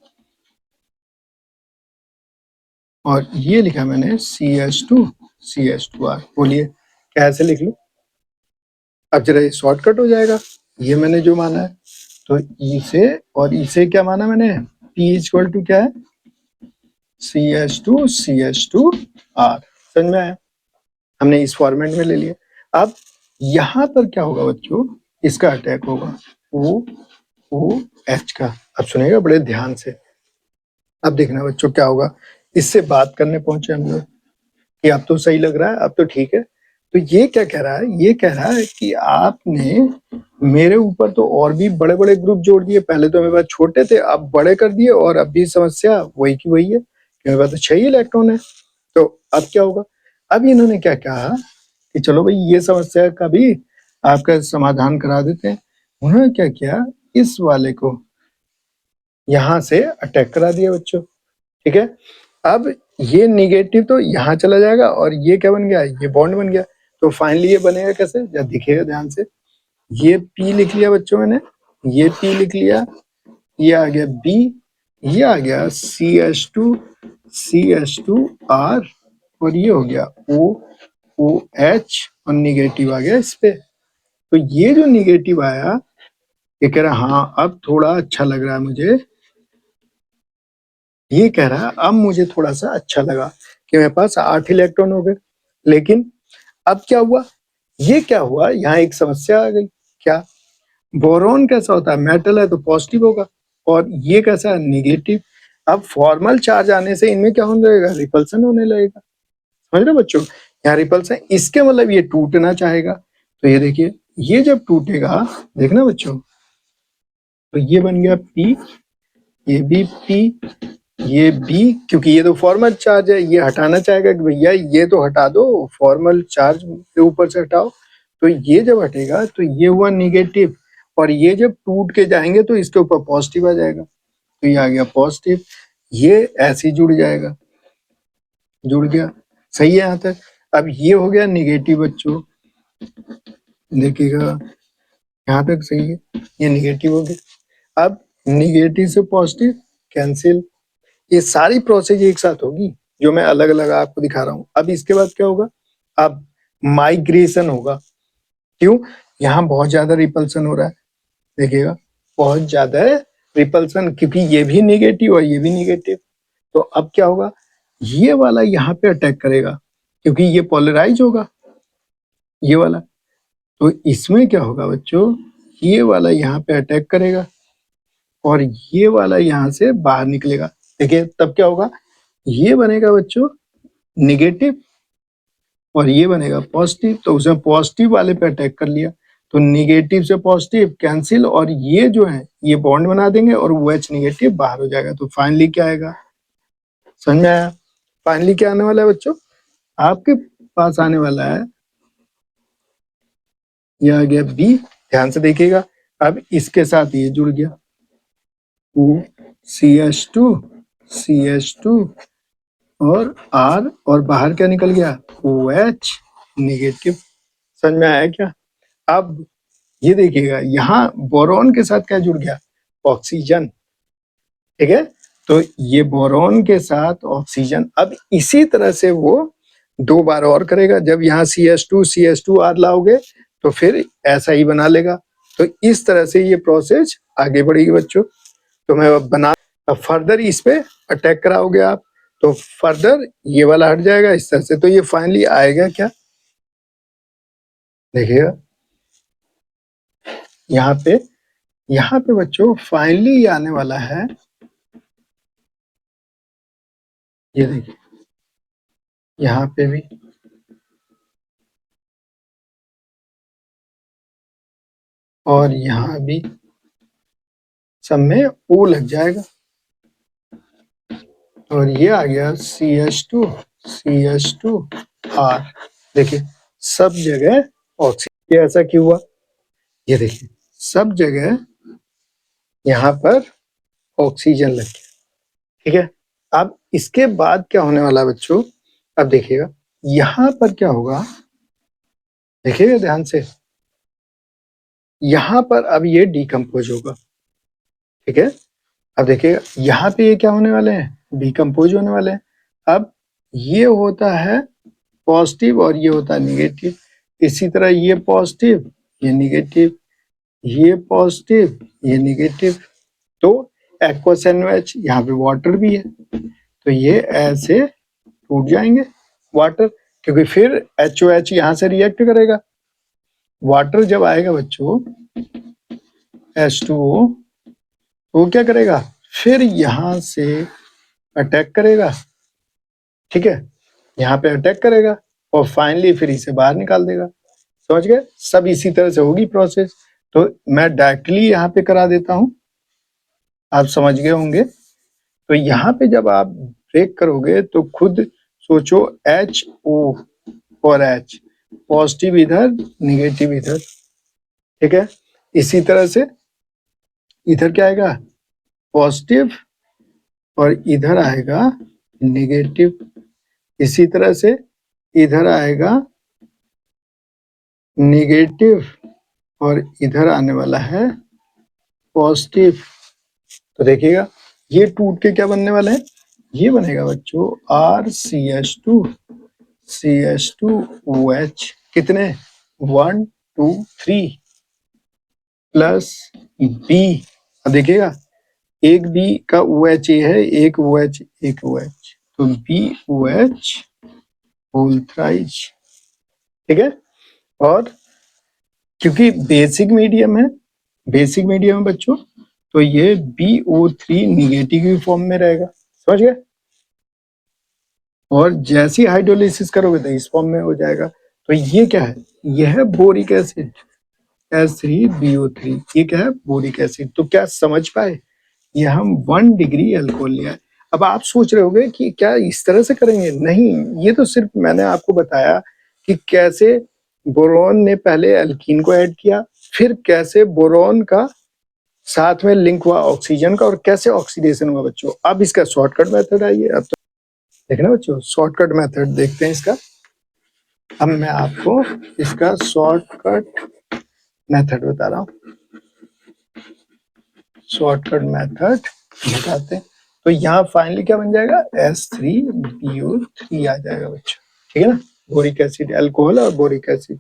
और ये लिखा मैंने CH2CH2R। बोलिए कैसे लिख लूं? अब जरा ये शॉर्टकट हो जाएगा। ये मैंने जो माना है, तो इसे और इसे क्या माना मैंने, P इक्वल टू क्या है, CH2CH2R। समझ में आया? हमने इस फॉर्मेट में ले लिया। अब यहां पर क्या होगा बच्चों, इसका अटैक होगा OH का। अब सुनेगा बड़े ध्यान से। अब देखना बच्चों क्या होगा, इससे बात करने पहुंचे हम लोग कि अब तो सही लग रहा है, अब तो ठीक है। तो ये क्या कह रहा है, ये कह रहा है कि आपने मेरे ऊपर तो और भी बड़े बड़े ग्रुप जोड़ दिए, पहले तो मेरे पास छोटे थे, अब बड़े कर दिए, और अब भी समस्या वही की वही है कि मेरे पास तो 6 ही इलेक्ट्रॉन है। तो अब क्या होगा, अब इन्होंने क्या कहा कि चलो भाई ये समस्या का भी आपका समाधान करा देते हैं। उन्होंने क्या किया, इस वाले को यहां से अटैक करा दिया बच्चों। ठीक है, अब ये निगेटिव तो यहाँ चला जाएगा, और ये क्या बन गया, ये बॉन्ड बन गया। तो फाइनली ये बनेगा कैसे, जब दिखेगा ध्यान से, ये P लिख लिया बच्चों मैंने, ये P लिख लिया, ये आ गया B, ये आ गया CH2CH2R, और ये हो गया OH, और निगेटिव आ गया इस पे। तो ये जो निगेटिव आया, ये कह रहा हाँ अब थोड़ा अच्छा लग रहा है मुझे, ये कह रहा है अब मुझे थोड़ा सा अच्छा लगा कि मेरे पास 8 इलेक्ट्रॉन हो गए। लेकिन अब क्या हुआ, ये क्या हुआ, यहाँ एक समस्या आ गई। क्या, बोरॉन कैसा होता है, मेटल है तो पॉजिटिव होगा, और ये कैसा है, निगेटिव। अब फॉर्मल चार्ज आने से इनमें क्या होने लगेगा, रिपल्सन होने लगेगा। समझ रहे हो बच्चों, यहाँ रिपल्सन, इसके मतलब ये टूटना चाहेगा। तो ये देखिए, ये जब टूटेगा, देखना बच्चों, तो ये बन गया P, ये भी P, ये B, क्योंकि ये तो फॉर्मल चार्ज है, ये हटाना चाहेगा कि भैया ये तो हटा दो, फॉर्मल चार्ज के ऊपर से हटाओ। तो ये जब हटेगा तो ये हुआ निगेटिव, और ये जब टूट के जाएंगे तो इसके ऊपर पॉजिटिव आ जाएगा। तो ये आ गया पॉजिटिव, ये ऐसे ही जुड़ जाएगा, जुड़ गया। सही है यहाँ तक। अब ये हो गया निगेटिव बच्चों, देखिएगा यहाँ तक सही है, ये निगेटिव हो गया। अब निगेटिव से पॉजिटिव कैंसिल, ये सारी प्रोसेस एक साथ होगी जो मैं अलग अलग आपको दिखा रहा हूँ। अब इसके बाद क्या होगा, अब माइग्रेशन होगा। क्यों, यहाँ बहुत ज्यादा रिपल्सन हो रहा है, देखिएगा बहुत ज्यादा है रिपल्सन, क्योंकि ये भी निगेटिव और ये भी निगेटिव। तो अब क्या होगा, ये वाला यहाँ पे अटैक करेगा, क्योंकि ये पोलराइज होगा, ये वाला। तो इसमें क्या होगा बच्चों, ये वाला यहाँ पे अटैक करेगा, और ये वाला यहाँ से बाहर निकलेगा। देखिए तब क्या होगा, ये बनेगा बच्चों निगेटिव, और ये बनेगा पॉजिटिव। तो उसने पॉजिटिव वाले पे अटैक कर लिया, तो निगेटिव से पॉजिटिव कैंसिल, और ये जो है ये बॉन्ड बना देंगे, और OH निगेटिव बाहर हो जाएगा। तो फाइनली क्या आएगा, समझ में आया? फाइनली क्या आने वाला है बच्चों, आपके पास आने वाला है, ये आ गया B, ध्यान से देखिएगा। अब इसके साथ ये जुड़ गया CH2CH2 और R, और बाहर क्या निकल गया, OH निगेटिव। समझ में आया क्या? अब ये देखिएगा, यहाँ बोरॉन के साथ क्या जुड़ गया, ऑक्सीजन। ठीक है, तो ये बोरॉन के साथ ऑक्सीजन। अब इसी तरह से वो 2 बार और करेगा, जब यहाँ CH2CH2R लाओगे तो फिर ऐसा ही बना लेगा। तो इस तरह से ये प्रोसेस आगे बढ़ेगी बच्चों। तो मैं अब बना, अब फर्दर इस पे अटैक कराओगे आप, तो फर्दर ये वाला हट जाएगा इस तरह से। तो ये फाइनली आएगा क्या, देखिएगा यहाँ पे बच्चों फाइनली ये आने वाला है, ये देखिए यहाँ पे भी, और यहाँ भी, सब में O लग जाएगा, और ये आ गया CH2CH2R। देखिए सब जगह ऑक्सीजन। ये ऐसा क्यों हुआ, ये देखिए सब जगह यहाँ पर ऑक्सीजन लग गया। ठीक है, अब इसके बाद क्या होने वाला है बच्चों, अब देखिएगा, यहां पर क्या होगा, देखिएगा ध्यान से, यहां पर अब ये डिकम्पोज होगा, ठीक है। अब देखिएगा यहाँ पे ये क्या होने वाले हैं, डिकम्पोज होने वाले हैं। अब ये होता है पॉजिटिव और ये होता है निगेटिव, इसी तरह ये पॉजिटिव ये निगेटिव, ये पॉजिटिव ये निगेटिव। तो एक्वस NaOH, यहाँ पे वाटर भी है, तो ये ऐसे टूट जाएंगे वाटर, क्योंकि फिर HOH यहाँ से रिएक्ट करेगा। वाटर जब आएगा बच्चों H2O, तो वो क्या करेगा, फिर यहाँ से अटैक करेगा, ठीक है, यहाँ पे अटैक करेगा और फाइनली फिर इसे बाहर निकाल देगा। समझ गए, सब इसी तरह से होगी प्रोसेस। तो मैं डायरेक्टली यहाँ पे करा देता हूँ, आप समझ गए होंगे। तो यहाँ पे जब आप ब्रेक करोगे तो खुद सोचो, HO और H, पॉजिटिव इधर निगेटिव इधर, ठीक है। इसी तरह से इधर क्या आएगा, पॉजिटिव, और इधर आएगा निगेटिव। इसी तरह से इधर आएगा निगेटिव और इधर आने वाला है पॉजिटिव। तो देखिएगा ये टूट के क्या बनने वाला है, ये बनेगा बच्चों RCH2CH2OH, कितने 1 2 3 प्लस B। अब देखिएगा एक B का OH ये है, एक OH एक OH, तो BOH होल थ्राइस, ठीक है। और क्योंकि बेसिक मीडियम है, बेसिक मीडियम है बच्चों, तो ये BO3 निगेटिव की फॉर्म में रहेगा, समझ गए। और जैसी हाइड्रोलिसिस करोगे तो इस फॉर्म में हो जाएगा। तो ये क्या है, यह है बोरिक एसिड H3BO3, ये क्या है, बोरिक एसिड। तो क्या समझ पाए, ये हम 1 डिग्री अल्कोहल लिया है। अब आप सोच रहे होंगे कि क्या इस तरह से करेंगे, नहीं, ये तो सिर्फ मैंने आपको बताया कि कैसे बोरोन ने पहले एल्कीन को ऐड किया, फिर कैसे बोरोन का साथ में लिंक हुआ ऑक्सीजन का, और कैसे ऑक्सीडेशन हुआ बच्चों। अब इसका शॉर्टकट मेथड आइए, अब तो देखना बच्चों, शॉर्टकट मेथड देखते हैं इसका। अब मैं आपको इसका शॉर्टकट मेथड बता रहा हूँ, शॉर्टकट मेथड बताते हैं। तो यहाँ फाइनली क्या बन जाएगा, H3BO3 आ जाएगा बच्चों, ठीक है ना, बोरिक एसिड, अल्कोहल और बोरिक एसिड।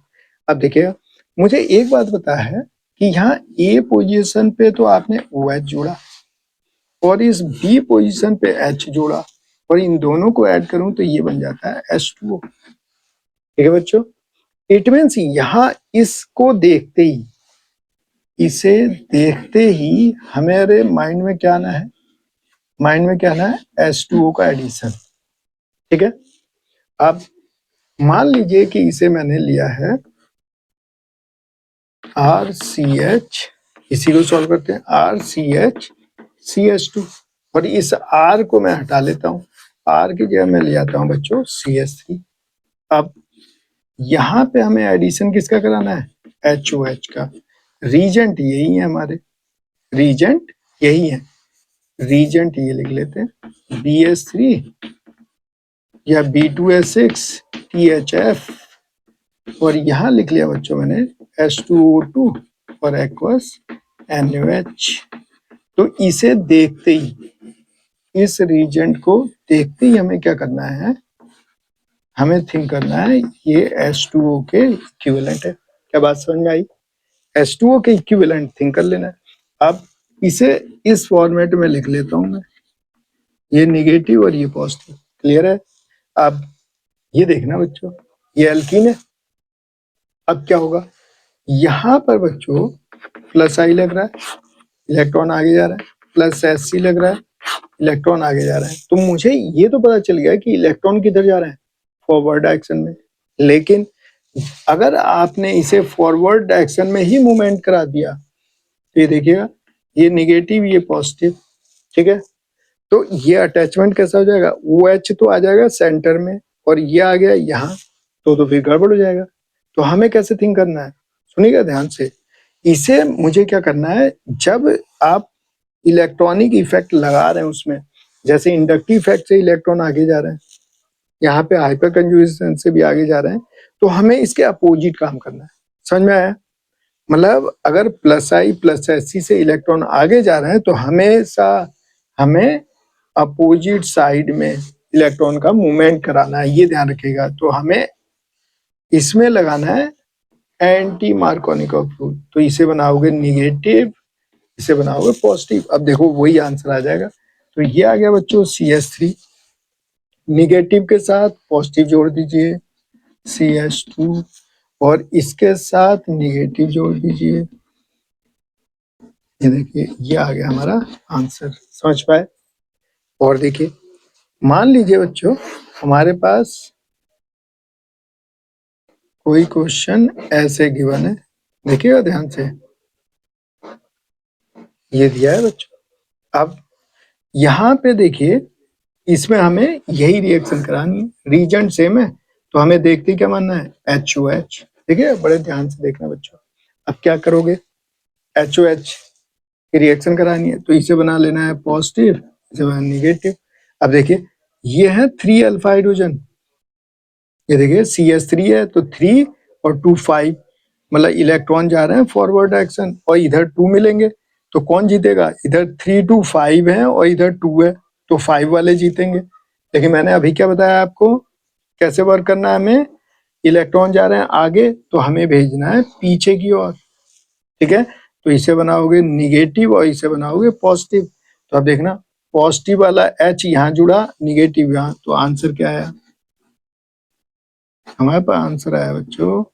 अब देखिएगा, मुझे एक बात पता है कि यहाँ A पोजीशन पे तो आपने OH जोड़ा और इस B पोजीशन पे H जोड़ा, और इन दोनों को ऐड करूं तो ये बन जाता है H2O, ठीक है बच्चों। इट मीन्स यहाँ इसको देखते ही, इसे देखते ही हमारे माइंड में क्या आना है, माइंड में क्या आना है, H2O का एडिशन, ठीक है। अब मान लीजिए कि इसे मैंने लिया है RCH, इसी को सॉल्व करते हैं, RCH और इस R को मैं हटा लेता हूँ, R की जगह मैं ले आता हूँ बच्चों CH3। अब यहाँ पे हमें एडिशन किसका कराना है, HOH का। रीजेंट यही है हमारे, रीजेंट यही है, रीजेंट ये लिख लेते हैं BS3 या B2S6 THF, और यहाँ लिख लिया बच्चों मैंने H2O2 और एक्वस NaOH। तो इसे देखते ही, इस रीजेंट को देखते ही हमें क्या करना है, हमें थिंक करना है ये H2O के इक्विवेलेंट है। क्या बात समझ में आई, H2O के इक्विवेलेंट थिंक कर लेना है। अब इसे इस फॉर्मेट में लिख लेता हूं मैं, ये निगेटिव और ये पॉजिटिव, क्लियर है। अब ये देखना बच्चों, ये एल्कीन है। अब क्या होगा, यहाँ पर बच्चों प्लस आई लग रहा है, इलेक्ट्रॉन आगे जा रहा है, प्लस SC लग रहा है, इलेक्ट्रॉन आगे जा रहा है। तो मुझे ये तो पता चल गया कि इलेक्ट्रॉन किधर जा रहे हैं, फॉरवर्ड डायरेक्शन में। लेकिन अगर आपने इसे फॉरवर्ड डायरेक्शन में ही मूवमेंट करा दिया, तो ये देखिएगा, ये निगेटिव ये पॉजिटिव, ठीक है। तो ये अटैचमेंट कैसा हो जाएगा, OH तो आ जाएगा सेंटर में और ये आ गया यहाँ, तो फिर गड़बड़ हो जाएगा। तो हमें कैसे थिंक करना है, सुनिएगा ध्यान से। इसे मुझे क्या करना है, जब आप इलेक्ट्रॉनिक इफेक्ट लगा रहे हैं उसमें, जैसे इंडक्टिव इफेक्ट से इलेक्ट्रॉन आगे जा रहे हैं, यहाँ पे हाइपर कंजुगेशन से भी आगे जा रहे हैं, तो हमें इसके अपोजिट काम करना है। समझ में आया? मतलब अगर प्लस आई प्लस एस से इलेक्ट्रॉन आगे जा रहे हैं तो हमेशा हमें अपोजिट साइड में इलेक्ट्रॉन का मूवमेंट कराना है, ये ध्यान रखिएगा। तो हमें इसमें लगाना है एंटी मार्कोनिकॉफ रूल। तो इसे बनाओगे निगेटिव, इसे बनाओगे पॉजिटिव। अब देखो वही आंसर आ जाएगा। तो ये आ गया बच्चों CH3, निगेटिव के साथ पॉजिटिव जोड़ दीजिए CH2, और इसके साथ निगेटिव जोड़ दीजिए। ये देखिए ये आ गया हमारा आंसर। समझ पाए? और देखिए मान लीजिए बच्चों हमारे पास कोई क्वेश्चन ऐसे गिवन है, देखिएगा ध्यान से। ये दिया है बच्चों। अब यहाँ पे देखिए इसमें हमें यही रिएक्शन करानी है, रीजन सेम है, तो हमें देखते क्या मानना है HOH। देखिए बड़े ध्यान से देखना बच्चों। अब क्या करोगे, HOH की रिएक्शन करानी है तो इसे बना लेना है पॉजिटिव, इसे बना निगेटिव। अब देखिए ये है 3 अल्फा हाइड्रोजन, ये देखिए CH3 है तो 3 और 2 5, मतलब इलेक्ट्रॉन जा रहे हैं फॉरवर्ड डायरेक्शन, और इधर 2 मिलेंगे तो कौन जीतेगा, इधर 3 2 5 है और इधर 2 है तो 5 वाले जीतेंगे। लेकिन मैंने अभी क्या बताया आपको, कैसे वर्क करना है हमें, इलेक्ट्रॉन जा रहे हैं आगे तो हमें भेजना है पीछे की ओर। ठीक है, तो इसे बनाओगे निगेटिव और इसे बनाओगे पॉजिटिव। तो अब देखना पॉजिटिव वाला H यहाँ जुड़ा, निगेटिव यहाँ, तो आंसर क्या आया, हमारे पास आंसर आया बच्चों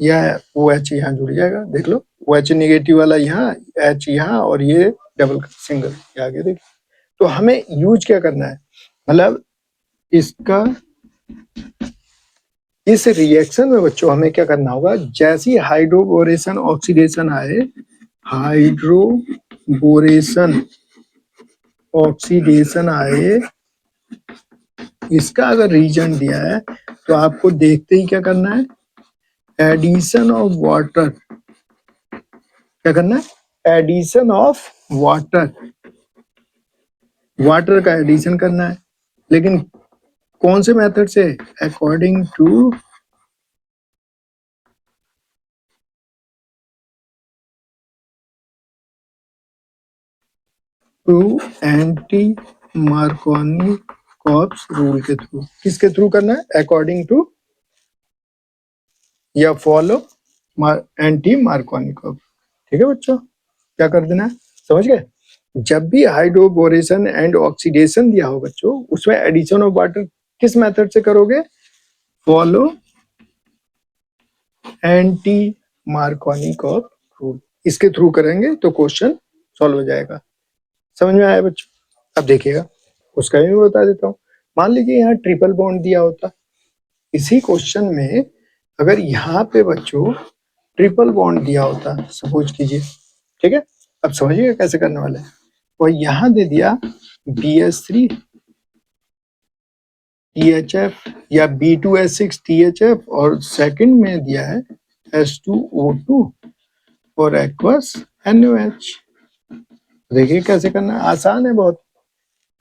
यह OH यहाँ जुड़ जाएगा। देख लो OH निगेटिव वाला यहाँ, H यहाँ, और ये डबल सिंगल आगे। देखिए तो हमें यूज क्या करना है, मतलब इसका इस रिएक्शन में बच्चों हमें क्या करना होगा, जैसी हाइड्रोबोरेशन ऑक्सीडेशन आए, हाइड्रोबोरेशन ऑक्सीडेशन आए, इसका अगर रीजन दिया है तो आपको देखते ही क्या करना है, एडिशन ऑफ वाटर। क्या करना है, एडिशन ऑफ वाटर, वाटर का एडिशन करना है। लेकिन कौन से मेथड से, according to anti Markovnikov's rule के थ्रू। किसके थ्रू करना है, अकॉर्डिंग टू या फॉलो एंटी मार्कोनिकॉप्स। ठीक है बच्चों, क्या कर देना है, समझ गए। जब भी हाइड्रोबोरेशन एंड ऑक्सीडेशन दिया हो बच्चों, उसमें एडिशन ऑफ वाटर किस मेथड से करोगे, फॉलो एंटी मार्कोनिकॉप रूल, इसके थ्रू करेंगे तो क्वेश्चन सॉल्व हो जाएगा। समझ में आया बच्चों? अब देखिएगा उसका भी मैं बता देता हूँ। मान लीजिए यहाँ ट्रिपल बॉन्ड दिया होता, इसी क्वेश्चन में अगर यहाँ पे बच्चों ट्रिपल बॉन्ड दिया होता, सपोज कीजिए, ठीक है, अब समझिएगा कैसे करने वाले हैं। और यहाँ दे दिया BH3 THF या B2S6 THF, और सेकंड में दिया है H2O2 और एक्वस NaOH। देखिए कैसे करना है, आसान है बहुत।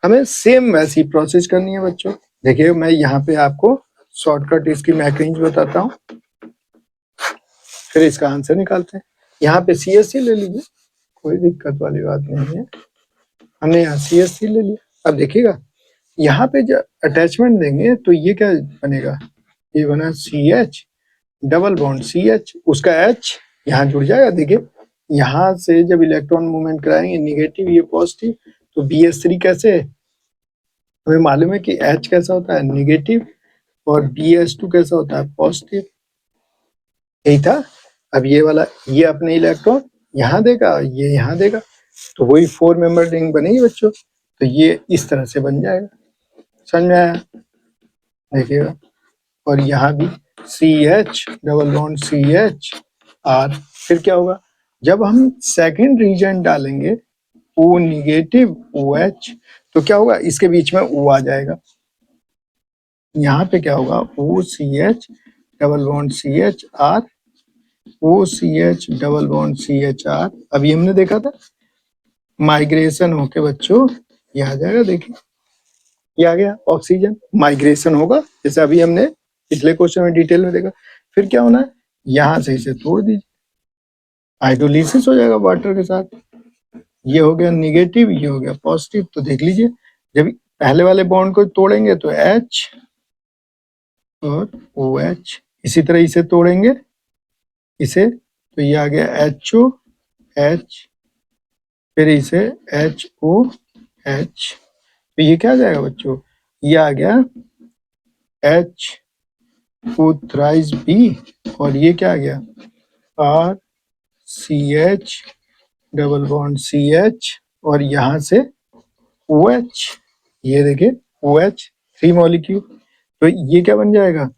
हमें सेम वैसी प्रोसेस करनी है बच्चों। देखिए मैं यहाँ पे आपको शॉर्टकट इसकी मैकेनिज्म बताता हूँ, फिर इसका आंसर निकालते हैं। यहाँ पे CH3 ले लीजिए, कोई दिक्कत वाली बात नहीं है। हमने यहाँ CH3 ले लिया। अब देखिएगा यहाँ पे जब अटैचमेंट देंगे तो ये क्या बनेगा, ये बना CH डबल बॉन्ड CH, उसका H यहाँ जुड़ जाएगा। देखिए यहाँ से जब इलेक्ट्रॉन मूवमेंट कराएंगे निगेटिव, ये पॉजिटिव, तो BH3 कैसे, हमें मालूम है कि H कैसा होता है निगेटिव, और BH2 कैसा होता है पॉजिटिव। यही था। अब ये वाला, ये अपने इलेक्ट्रॉन यहाँ देगा, ये यहाँ देगा, तो वही 4 मेंबर रिंग बनेगी बच्चों। तो ये इस तरह से बन जाएगा। समझ में आया? देखिएगा, और यहाँ भी CH double bond CH R। फिर क्या होगा, जब हम सेकंड रीजन डालेंगे O निगेटिव OH, तो क्या होगा, इसके बीच में O आ जाएगा। यहाँ पे क्या होगा, OCH double bond CH R, OCH double bond CH R। अभी हमने देखा था माइग्रेशन होके बच्चों ये आ जाएगा। देखिए ये आ गया ऑक्सीजन, माइग्रेशन होगा जैसे अभी हमने पिछले क्वेश्चन में डिटेल में देखा। फिर क्या होना है, यहाँ से इसे तोड़ दीजिए, हाइड्रोलिसिस हो जाएगा वाटर के साथ। ये हो गया निगेटिव, ये हो गया पॉजिटिव। तो देख लीजिए जब पहले वाले बॉन्ड को तोड़ेंगे तो H और OH, इसी तरह इसे तोड़ेंगे इसे तो ये आ गया HOH, फिर इसे HOH, तो ये क्या आ जाएगा बच्चों, ये आ गया HO थ्राइस B, और ये क्या आ गया RCH डबल बॉन्ड CH, और यहाँ से OH, ये देखिए OH 3 मॉलिक्यूल। तो ये क्या बन जाएगा,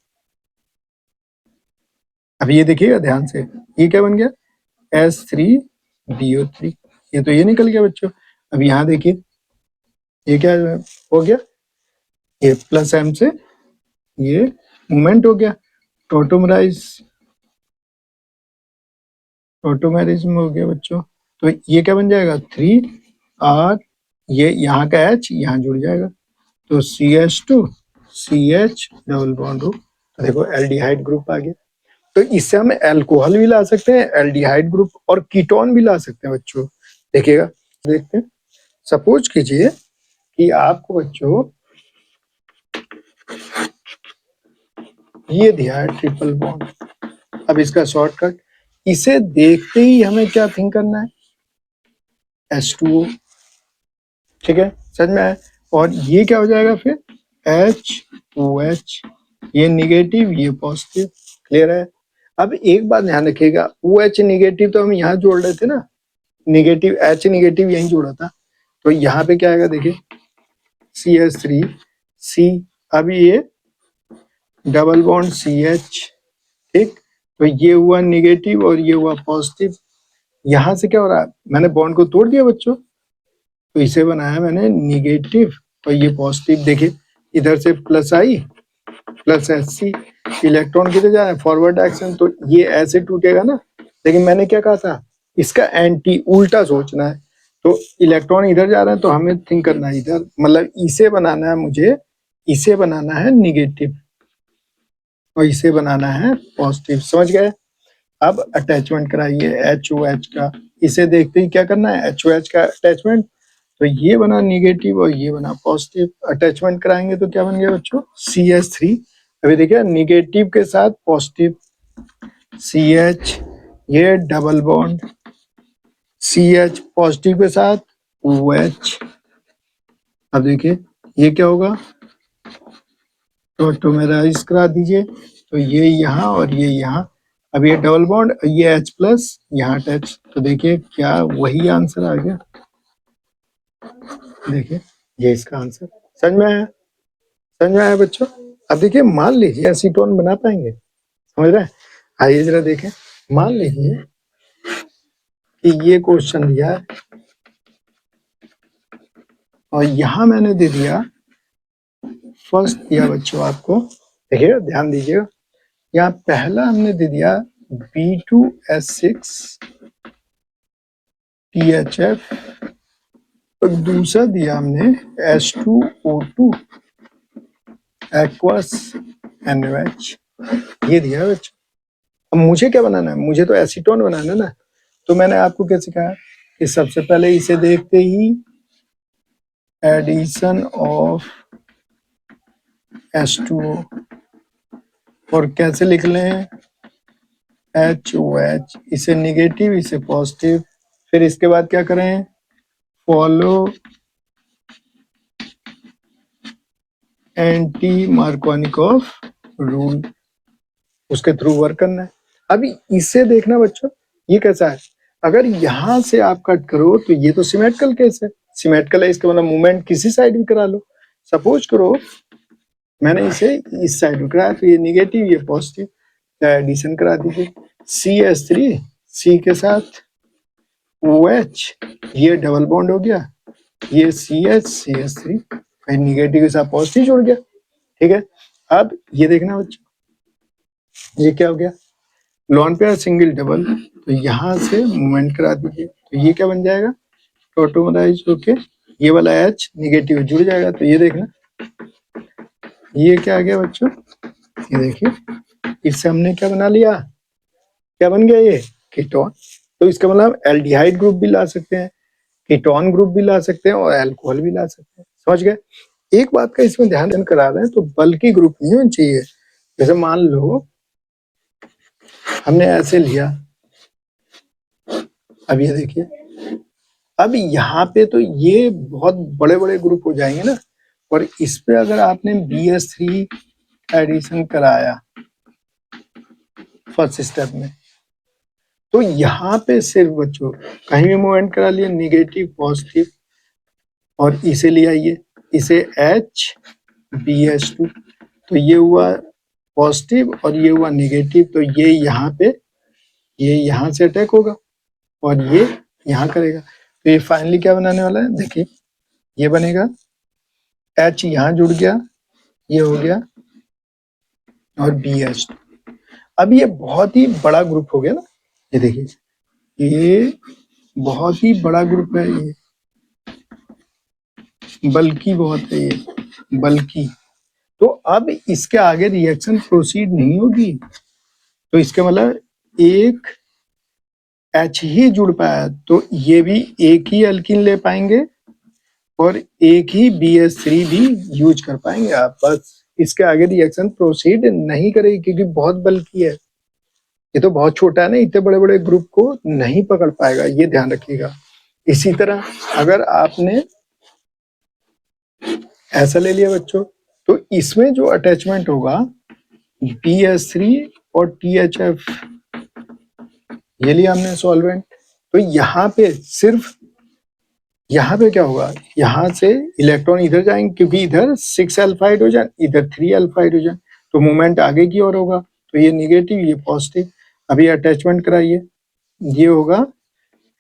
अब ये देखिएगा ध्यान से, ये क्या बन गया H3DO3। ये तो ये निकल गया बच्चों। अब यहाँ देखिए ये क्या हो गया, ये प्लस M से ये मूवमेंट हो गया, टोटोमेरिज्म हो गया बच्चों। तो ये क्या बन जाएगा 3R, ये यहाँ का H यहाँ जुड़ जाएगा तो CH2 CH डबल बॉन्ड हो, तो देखो एल्डिहाइड ग्रुप आ गया। तो इससे हम अल्कोहल भी ला सकते हैं, एल्डिहाइड ग्रुप, और कीटोन भी ला सकते हैं बच्चों। देखिएगा, देखते हैं। सपोज कीजिए कि आपको बच्चों ये दिया है ट्रिपल बॉन्ड, अब इसका शॉर्टकट, इसे देखते ही हमें क्या थिंक करना है H2O, ठीक है, समझ में आया। और ये क्या हो जाएगा फिर HOH, ये निगेटिव ये पॉजिटिव, क्लियर है। अब एक बात ध्यान रखिएगा, OH निगेटिव तो हम यहाँ जोड़ रहे थे ना, निगेटिव H निगेटिव यहीं जोड़ा था, तो यहाँ पे क्या आएगा देखिए CH3C, अब ये डबल बॉन्ड CH, ठीक, तो ये हुआ निगेटिव और ये हुआ पॉजिटिव। यहाँ से क्या हो रहा है, मैंने बॉन्ड को तोड़ दिया बच्चों, तो इसे बनाया मैंने निगेटिव और ये पॉजिटिव। देखिए इधर से प्लस आई प्लस HC, इलेक्ट्रॉन किधर जा रहा है फॉरवर्ड डायरेक्शन, तो ये ऐसे टूटेगा ना। लेकिन मैंने क्या कहा था, इसका एंटी उल्टा सोचना है, तो इलेक्ट्रॉन इधर जा रहा है तो हमें थिंक करना है इधर, मतलब इसे बनाना है मुझे, इसे बनाना है निगेटिव और इसे बनाना है पॉजिटिव, समझ गए। अब अटैचमेंट कराइए HOH का, इसे देखते ही क्या करना है HOH का अटैचमेंट, तो ये बना निगेटिव और ये बना पॉजिटिव, अटैचमेंट कराएंगे तो क्या बन गया बच्चों CH3। अभी देखिए निगेटिव के साथ पॉजिटिव CH, ये डबल बॉन्ड CH पॉजिटिव के साथ OH। अब देखिए ये क्या होगा, तो ऑटोमेराइज करा दीजिए, तो ये यहाँ और ये यहाँ, अब ये डबल बॉन्ड ये H प्लस यहाँ अटैच, तो देखिए क्या वही आंसर आ गया, देखिए ये इसका आंसर। समझ में आया, समझ में आया बच्चों। अब देखिए मान लीजिए एसीटोन बना पाएंगे, समझ रहे हैं, आइए जरा देखें। मान लीजिए कि ये क्वेश्चन दिया है और यहाँ मैंने दे दिया, फर्स्ट दिया बच्चों आपको, देखिए ध्यान दीजिएगा, यहाँ पहला हमने दे दिया B2S6 THF और दूसरा दिया हमने H2O2 एक्वस NaOH, ये दिया है बच्चों। अब मुझे क्या बनाना है, मुझे तो एसीटोन बनाना है ना, तो मैंने आपको क्या सिखाया कि सबसे पहले इसे देखते ही एडिशन ऑफ H2O, और कैसे लिख लें HOH, इसे निगेटिव इसे पॉजिटिव, फिर इसके बाद क्या करें फॉलो एंटी मार्कोनिकॉफ रूल, उसके थ्रू वर्क करना है। अभी इसे देखना बच्चों ये कैसा है, अगर यहाँ से आप कट करो तो ये तो सिमेट्रिकल केस है, सिमेट्रिकल है इसका मतलब मूवमेंट किसी साइड भी करा लो। सपोज करो मैंने इसे इस साइड में कराया, तो ये निगेटिव ये पॉजिटिव, एडिशन करा दीजिए CH3 C के साथ OH, ये डबल बॉन्ड हो गया, ये CH CH3 निगेटिव के साथ पॉजिटिव जुड़ गया, ठीक है। अब ये देखना बच्चों ये क्या हो गया लॉन पेयर सिंगल डबल, तो यहाँ से मूवमेंट करा दीजिए, तो ये क्या बन जाएगा टोटोमराइज होके ये वाला H निगेटिव जुड़ जाएगा, तो ये देखना ये क्या आ गया बच्चों, ये देखिए इससे हमने क्या बना लिया, क्या बन गया ये, कीटोन। तो इसका मतलब एल्डिहाइड ग्रुप भी ला सकते हैं, कीटोन ग्रुप भी ला सकते हैं और अल्कोहल भी ला सकते हैं। समझ गए। एक बात का इसमें ध्यान करा रहे हैं, तो बल्कि ग्रुप नहीं होना चाहिए। जैसे मान लो हमने ऐसे लिया, अब ये देखिए, अब यहाँ पे तो ये बहुत बड़े बड़े ग्रुप हो जाएंगे ना, और इस पे अगर आपने BS3 एडिशन कराया फर्स्ट स्टेप में, तो यहाँ पे सिर्फ बच्चों कहीं भी मूवमेंट करा लिया, निगेटिव पॉजिटिव, और इसे ले आइए, इसे HBS2, तो ये हुआ पॉजिटिव और ये हुआ निगेटिव, तो ये यहाँ पे, ये यहाँ से अटैक होगा और ये यहाँ करेगा। तो ये फाइनली क्या बनाने वाला है, देखिए ये बनेगा, H यहाँ जुड़ गया, ये हो गया, और BH2। अब ये बहुत ही बड़ा ग्रुप हो गया ना, ये देखिए ये बहुत ही बड़ा ग्रुप है, ये बल्कि बहुत है, ये बल्कि। तो अब इसके आगे रिएक्शन प्रोसीड नहीं होगी, तो इसके मतलब एक H ही जुड़ पाया, तो ये भी एक ही अल्किन ले पाएंगे और एक ही BH3 भी यूज कर पाएंगे आप, बस इसके आगे रिएक्शन प्रोसीड नहीं करेगी, क्योंकि बहुत बल्कि है, ये तो बहुत छोटा है ना, इतने बड़े बड़े ग्रुप को नहीं पकड़ पाएगा, ये ध्यान रखिएगा। इसी तरह अगर आपने ऐसा ले लिया बच्चों, तो इसमें जो अटैचमेंट होगा BH3 और THF, ये लिया हमने सॉल्वेंट, तो यहाँ पे सिर्फ, यहाँ पे क्या होगा, यहाँ से इलेक्ट्रॉन इधर जाएंगे, क्योंकि इधर 6 अल्फा हाइड्रोजन, इधर 3 अल्फा हाइड्रोजन, तो मूवमेंट आगे की ओर होगा, तो ये निगेटिव ये पॉजिटिव। अभी अटैचमेंट कराइए, ये होगा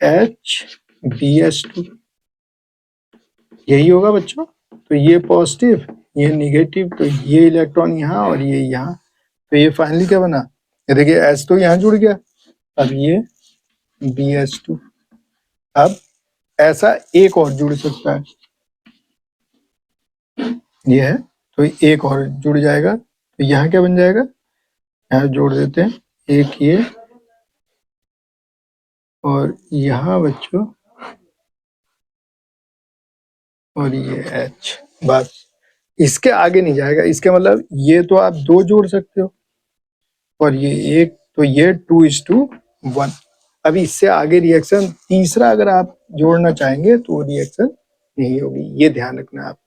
HBS2, यही होगा बच्चों। तो ये पॉजिटिव ये निगेटिव, तो ये इलेक्ट्रॉन यहाँ और ये यहाँ, तो ये फाइनली क्या बना, ये देखिए H तो यहाँ जुड़ गया, अब ये BH2। अब ऐसा एक और जुड़ सकता है, ये है, तो एक और जुड़ जाएगा, तो यहाँ क्या बन जाएगा, यहाँ जोड़ देते हैं एक ये, और यहाँ बच्चों, और ये H, बस इसके आगे नहीं जाएगा। इसके मतलब ये तो आप दो जोड़ सकते हो और ये एक, तो ये 2:1। अब इससे आगे रिएक्शन तीसरा अगर आप जोड़ना चाहेंगे तो रिएक्शन नहीं होगी, ये ध्यान रखना आप।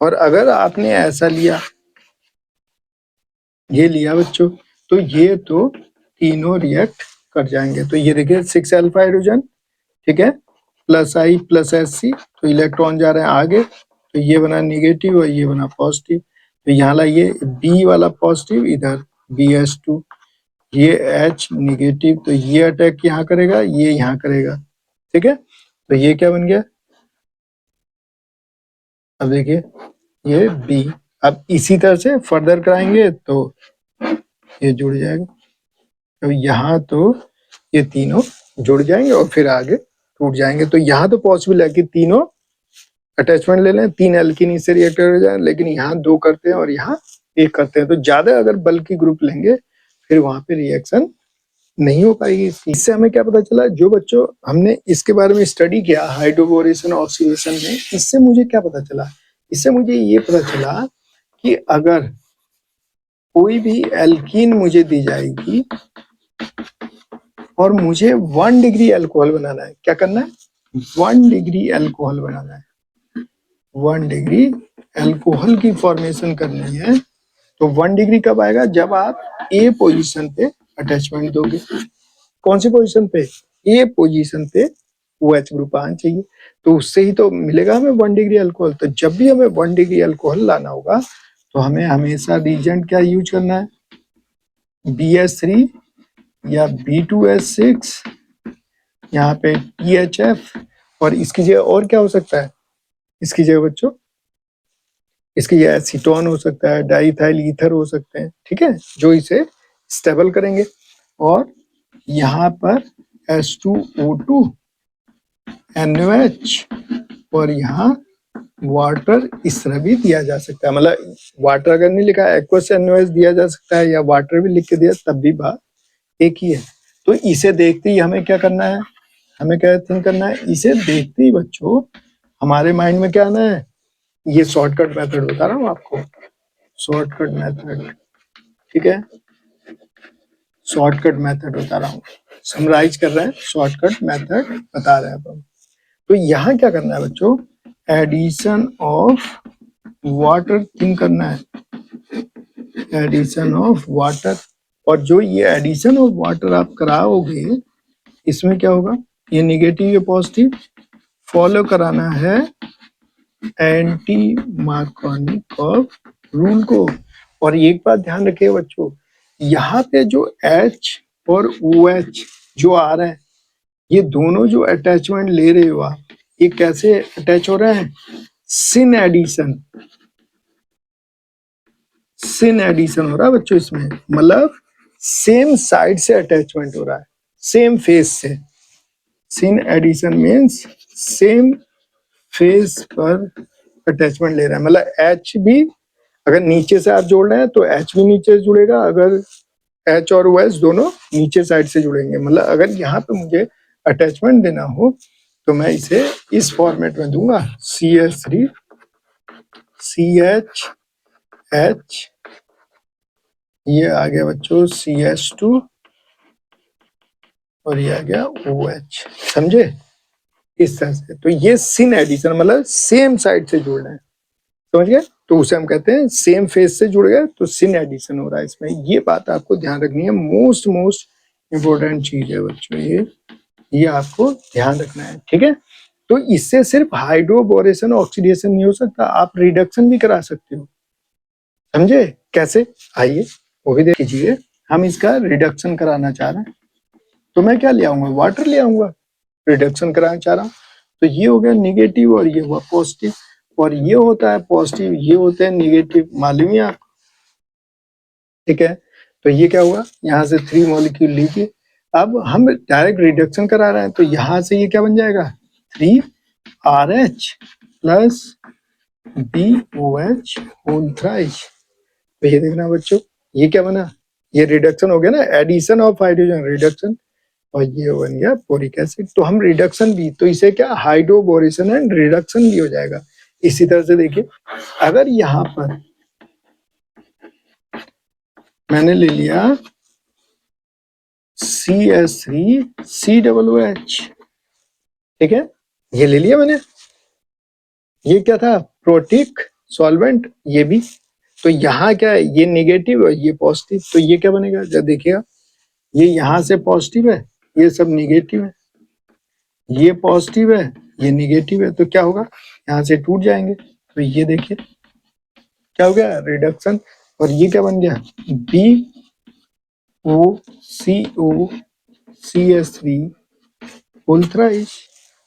और अगर आपने ऐसा लिया, ये लिया बच्चों, तो ये तो तीनों रिएक्ट कर जाएंगे। तो ये देखिए 6 अल्फा हाइड्रोजन, ठीक है, प्लस I प्लस SC, तो इलेक्ट्रॉन जा रहे हैं आगे, तो ये बना निगेटिव और ये बना पॉजिटिव, तो यहाँ लाइए B वाला पॉजिटिव, इधर BH2, ये H निगेटिव, तो ये अटैक यहाँ करेगा, ये यहाँ करेगा, ठीक है, तो ये क्या बन गया, अब देखिए ये B। अब इसी तरह से फर्दर कराएंगे तो ये जुड़ जाएगा, तो यहाँ तो ये तीनों जुड़ जाएंगे और फिर आगे टूट जाएंगे। तो यहाँ तो पॉसिबल है कि तीनों अटैचमेंट ले लें, 3 एल्किन इससे रिएक्ट हो जाए, लेकिन यहाँ 2 करते हैं और यहाँ 1 करते हैं, तो ज्यादा अगर बल्कि ग्रुप लेंगे फिर वहां पे रिएक्शन नहीं हो पाएगी। इससे हमें क्या पता चला, जो बच्चों हमने इसके बारे में स्टडी किया हाइड्रोबोरेशन ऑक्सीडेशन में, इससे मुझे क्या पता चला, इससे मुझे ये पता चला कि अगर कोई भी एल्कीन मुझे दी जाएगी और मुझे 1 डिग्री अल्कोहल बनाना है, क्या करना है, 1 डिग्री अल्कोहल बनाना है, 1 डिग्री अल्कोहल की फॉर्मेशन करनी है, तो 1 डिग्री कब आएगा, जब आप ए पोजीशन पे अटैचमेंट दोगे। कौन सी पोजीशन पे, ए पोजीशन पे OH ग्रुप आना चाहिए, तो उससे ही तो मिलेगा हमें 1 डिग्री अल्कोहल। तो जब भी हमें 1 डिग्री अल्कोहल लाना होगा तो हमें हमेशा रिएजेंट क्या यूज करना है, BH3 या B2S6, यहाँ पे THF, और इसकी जगह और क्या हो सकता है, इसकी जगह बच्चों, इसकी जगह एसीटोन हो सकता है, डाइथाइल ईथर हो सकते हैं, ठीक है, जो इसे स्टेबल करेंगे। और यहाँ पर H2O2 NOH, और यहाँ वाटर इस तरह भी दिया जा सकता है, मतलब वाटर अगर नहीं लिखा एक्वस NOS दिया जा सकता है, या वाटर भी लिख के दिया तब भी बात एक ही है। तो इसे देखते ही हमें क्या करना है, हमें क्या थिंक करना है, इसे देखते ही बच्चों हमारे माइंड में क्या आना है, ये शॉर्टकट मेथड बता रहा हूँ आपको, शॉर्टकट मेथड, ठीक है, शॉर्टकट मेथड बता रहा हूँ, समराइज कर रहे हैं, शॉर्टकट मेथड बता रहे हैं अब हम। तो यहाँ क्या करना है बच्चों, एडिशन ऑफ वाटर थिंक करना है, एडिशन ऑफ वाटर। और जो ये एडिशन ऑफ वाटर आप कराओगे इसमें क्या होगा, ये निगेटिव या पॉजिटिव, फॉलो कराना है एंटी मार्कोनिक ऑफ रूल को। और एक बात ध्यान रखिए बच्चों, यहाँ पे जो H और OH जो आ रहे हैं, ये दोनों जो अटैचमेंट ले रहे हो आप, ये कैसे अटैच हो रहे हैं, सिन एडिशन, सिन एडिशन हो रहा है बच्चों इसमें, मतलब सेम साइड से अटैचमेंट हो रहा है, सेम फेस से। Syn addition means same face पर अटैचमेंट ले रहा है, मतलब H भी अगर नीचे से आप जोड़ रहे हैं तो H भी नीचे से जुड़ेगा, अगर H और OH दोनों नीचे साइड से जुड़ेंगे। मतलब अगर यहाँ पे मुझे अटैचमेंट देना हो तो मैं इसे इस फॉर्मेट में दूंगा, CH3 CH, ये आ गया बच्चों CH2 और ये आ गया OH, समझे, इस तरह से। तो ये सिन एडिशन मतलब सेम साइड से जुड़ रहे हैं, समझ गए, तो उसे हम कहते हैं सेम फेस से जुड़ गए तो सिन एडिशन हो रहा है इसमें। ये बात आपको ध्यान रखनी है, मोस्ट इम्पोर्टेंट चीज है बच्चों, ये आपको ध्यान रखना है, ठीक है। तो इससे सिर्फ हाइड्रोबोरेशन ऑक्सीडेशन नहीं हो सकता, आप रिडक्शन भी करा सकते हो, समझे कैसे, आइए वो भी देख लीजिए। हम इसका रिडक्शन कराना चाह रहे हैं तो मैं क्या ले आऊंगा, वाटर ले आऊंगा, रिडक्शन कराना चाह रहा हूँ। तो ये हो गया निगेटिव और ये हुआ पॉजिटिव, और ये होता है पॉजिटिव, ये होते हैं निगेटिव, मालूम है आपको, ठीक है। तो ये क्या हुआ, यहाँ से 3 मॉलिक्यूल लीजिए, अब हम डायरेक्ट रिडक्शन करा रहे हैं तो यहाँ से ये क्या बन जाएगा, 3RH plus BOH whole thrice. तो ये देखना बच्चों, ये क्या बना, ये रिडक्शन हो गया ना, एडिशन ऑफ हाइड्रोजन रिडक्शन, और ये बन गया बोरिक एसिड। तो हम रिडक्शन भी, तो इसे क्या हाइड्रोबोरेशन एंड रिडक्शन भी हो जाएगा। इसी तरह से देखिए, अगर यहाँ पर मैंने ले लिया CH3 COOH, ठीक है, ये ले लिया मैंने, ये क्या था, प्रोटिक सॉल्वेंट, ये भी। तो यहाँ क्या है, ये नेगेटिव और ये पॉजिटिव, तो ये क्या बनेगा, जब देखिएगा, ये यहाँ से पॉजिटिव है, ये सब निगेटिव है, ये पॉजिटिव है, ये निगेटिव है, तो क्या होगा, यहाँ से टूट जाएंगे। तो ये देखिए क्या हो गया, रिडक्शन, और ये क्या बन गया, BOCOCH3 होल थ्राइस,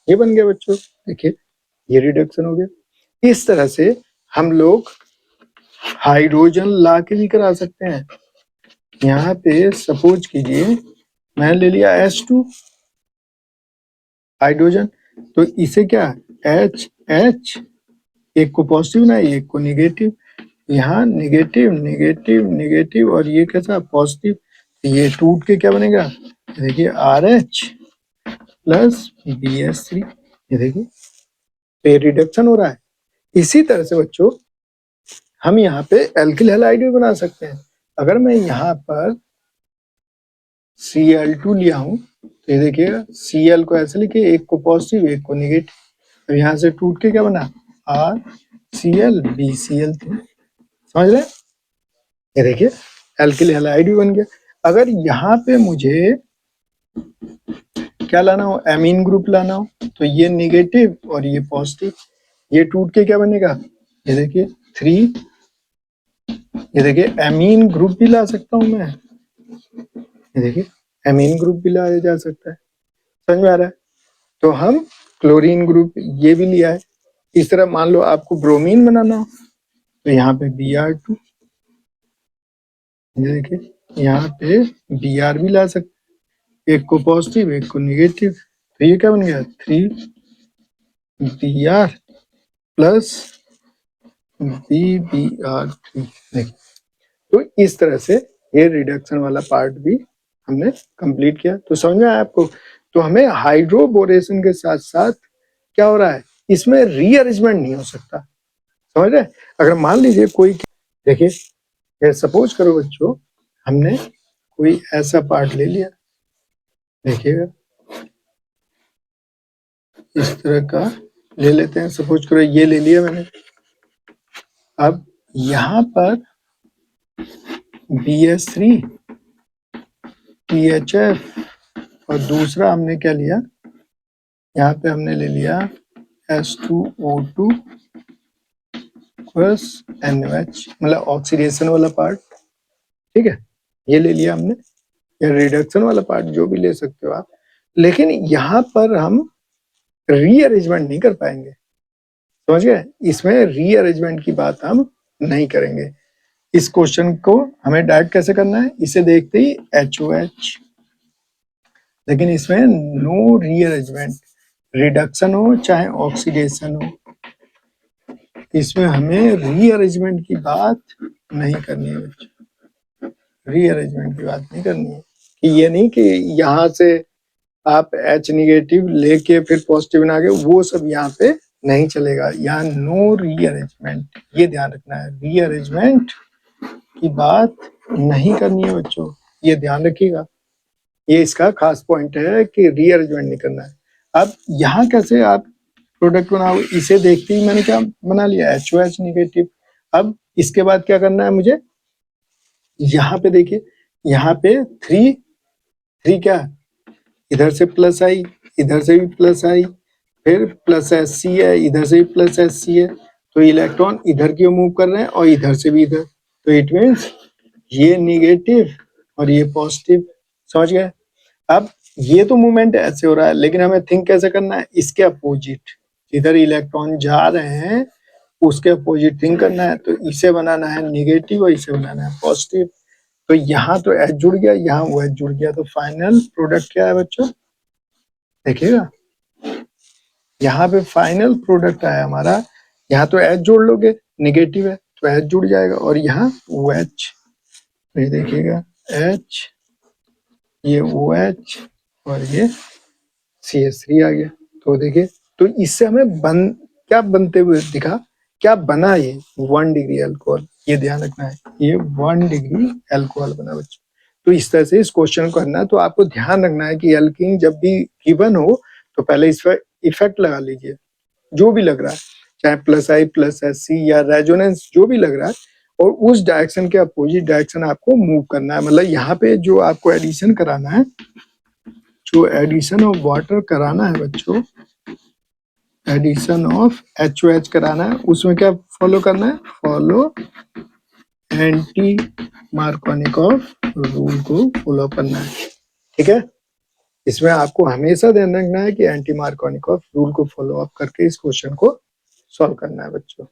ये बन गया बच्चों, देखिए ये रिडक्शन हो गया। इस तरह से हम लोग हाइड्रोजन ला के भी करा सकते हैं। यहाँ पे सपोज कीजिए मैंने ले लिया H2 हाइड्रोजन, तो इसे क्या HH, एक को पॉजिटिव ना एक को निगेटिव, यहाँ निगेटिव निगेटिव निगेटिव और ये कैसा पॉजिटिव, ये टूट के क्या बनेगा, देखिए RH प्लस BH3, ये देखिए पे रिडक्शन हो रहा है। इसी तरह से बच्चों हम यहाँ पे एल्किल हैलाइड भी बना सकते हैं। अगर मैं यहाँ पर Cl2 लिया हूँ तो ये देखिएगा Cl को ऐसे लिखे, एक को पॉजिटिव एक को निगेटिव, तो यहाँ से टूट के क्या बना RCl BCl3, समझ रहे हैं, ये देखिए एल्किल हैलाइड भी बन गया। अगर यहाँ पे मुझे क्या लाना हो, एमीन ग्रुप लाना हो, तो ये निगेटिव और ये पॉजिटिव, ये टूट के क्या बनेगा, ये देखिए 3, ये देखिए एमीन ग्रुप भी ला सकता हूँ मैं, ये देखिए एमीन ग्रुप भी लाया जा सकता है, समझ में आ रहा है। तो हम क्लोरीन ग्रुप ये भी लिया है। इस तरह मान लो आपको ब्रोमीन बनाना हो तो यहाँ पे Br2, ये देखिए यहाँ पे Br भी ला सकते, एक को पॉजिटिव एक को निगेटिव, तो ये क्या बन गया 3Br प्लस BBr3। देखिए, तो इस तरह से ये रिडक्शन वाला पार्ट भी हमने कंप्लीट किया। तो समझ में आया आपको? तो हमें हाइड्रोबोरेशन के साथ साथ क्या हो रहा है, इसमें रीअरेंजमेंट नहीं हो सकता। समझ रहे? अगर मान लीजिए कोई, देखिए सपोज करो बच्चों, हमने कोई ऐसा पार्ट ले लिया, देखिएगा इस तरह का ले लेते हैं। सपोज करो ये ले लिया मैंने। अब यहाँ पर BH3 THF और दूसरा हमने क्या लिया, यहाँ पे हमने ले लिया H2O2 प्लस NOH, मतलब ऑक्सीडेशन वाला पार्ट। ठीक है, ये ले लिया हमने, या रिडक्शन वाला पार्ट जो भी ले सकते हो आप। लेकिन यहाँ पर हम रीअरेंजमेंट नहीं कर पाएंगे। समझ गए? इसमें रीअरेंजमेंट की बात हम नहीं करेंगे। इस क्वेश्चन को हमें डायरेक्ट कैसे करना है, इसे देखते ही HOH, लेकिन इसमें नो रीअरेंजमेंट, रिडक्शन हो चाहे ऑक्सीडेशन हो, इसमें हमें रीअरेंजमेंट की बात नहीं करनी है बच्चों। रीअरेंजमेंट की बात नहीं करनी है, कि ये नहीं कि यहाँ से आप H निगेटिव लेके फिर पॉजिटिव बना के, वो सब यहाँ पे नहीं चलेगा। यहाँ नो रीअरेंजमेंट, ये ध्यान रखना है। रीअरेंजमेंट की बात नहीं करनी है बच्चों, ये ध्यान रखिएगा। ये इसका खास पॉइंट है कि रीअरेंजमेंट नहीं करना है। अब यहाँ कैसे आप प्रोडक्ट बनाओ, इसे देखते ही मैंने क्या बना लिया, HOH निगेटिव। अब इसके बाद क्या करना है मुझे, यहाँ पे देखिए, यहाँ पे 3 क्या, इधर से प्लस आई, इधर से भी प्लस आई, फिर प्लस SC है, इधर से भी प्लस SC है। तो इलेक्ट्रॉन इधर की ओर मूव कर रहे हैं और इधर से भी इधर। तो इट मीन्स ये निगेटिव और ये पॉजिटिव। समझ गए? अब ये तो मूवमेंट ऐसे हो रहा है, लेकिन हमें थिंक कैसे करना है, इसके अपोजिट। इधर इलेक्ट्रॉन जा रहे हैं, उसके अपोजिट थिंक करना है। तो इसे बनाना है निगेटिव और इसे बनाना है पॉजिटिव। तो यहाँ तो H जुड़ गया, यहाँ वो H जुड़ गया। तो फाइनल प्रोडक्ट क्या है बच्चों, देखिएगा, यहाँ पे फाइनल प्रोडक्ट आया हमारा। यहाँ तो H जोड़ लोगे, निगेटिव है तो H जुड़ जाएगा, और यहाँ OH, तो ये देखिएगा H, ये OH और ये CH3 आ गया। तो देखिए, तो इससे हमें क्या बनते हुए दिखा, क्या बना, ये 1 डिग्री अल्कोहल। ये ध्यान रखना है, ये 1 डिग्री अल्कोहल बना बच्चों। तो इस तरह से इस क्वेश्चन को करना है। तो आपको ध्यान रखना है कि एल्कीन जब भी गिवन हो तो पहले इस पर इफेक्ट लगा लीजिए, जो भी लग रहा है, चाहे प्लस आई प्लस SC या रेजोनेंस जो भी लग रहा है, और उस डायरेक्शन के अपोजिट डायरेक्शन आपको मूव करना है। मतलब यहाँ पे जो आपको एडिशन कराना है, जो एडिशन ऑफ वाटर कराना है बच्चों, एडिशन ऑफ HOH कराना है, उसमें क्या फॉलो करना है, फॉलो एंटी मार्कोनिकॉफ रूल को फॉलो करना है। ठीक है, इसमें आपको हमेशा ध्यान रखना है कि एंटी मार्कोनिकॉफ रूल को फॉलो अप करके इस क्वेश्चन को सॉल्व करना है बच्चों।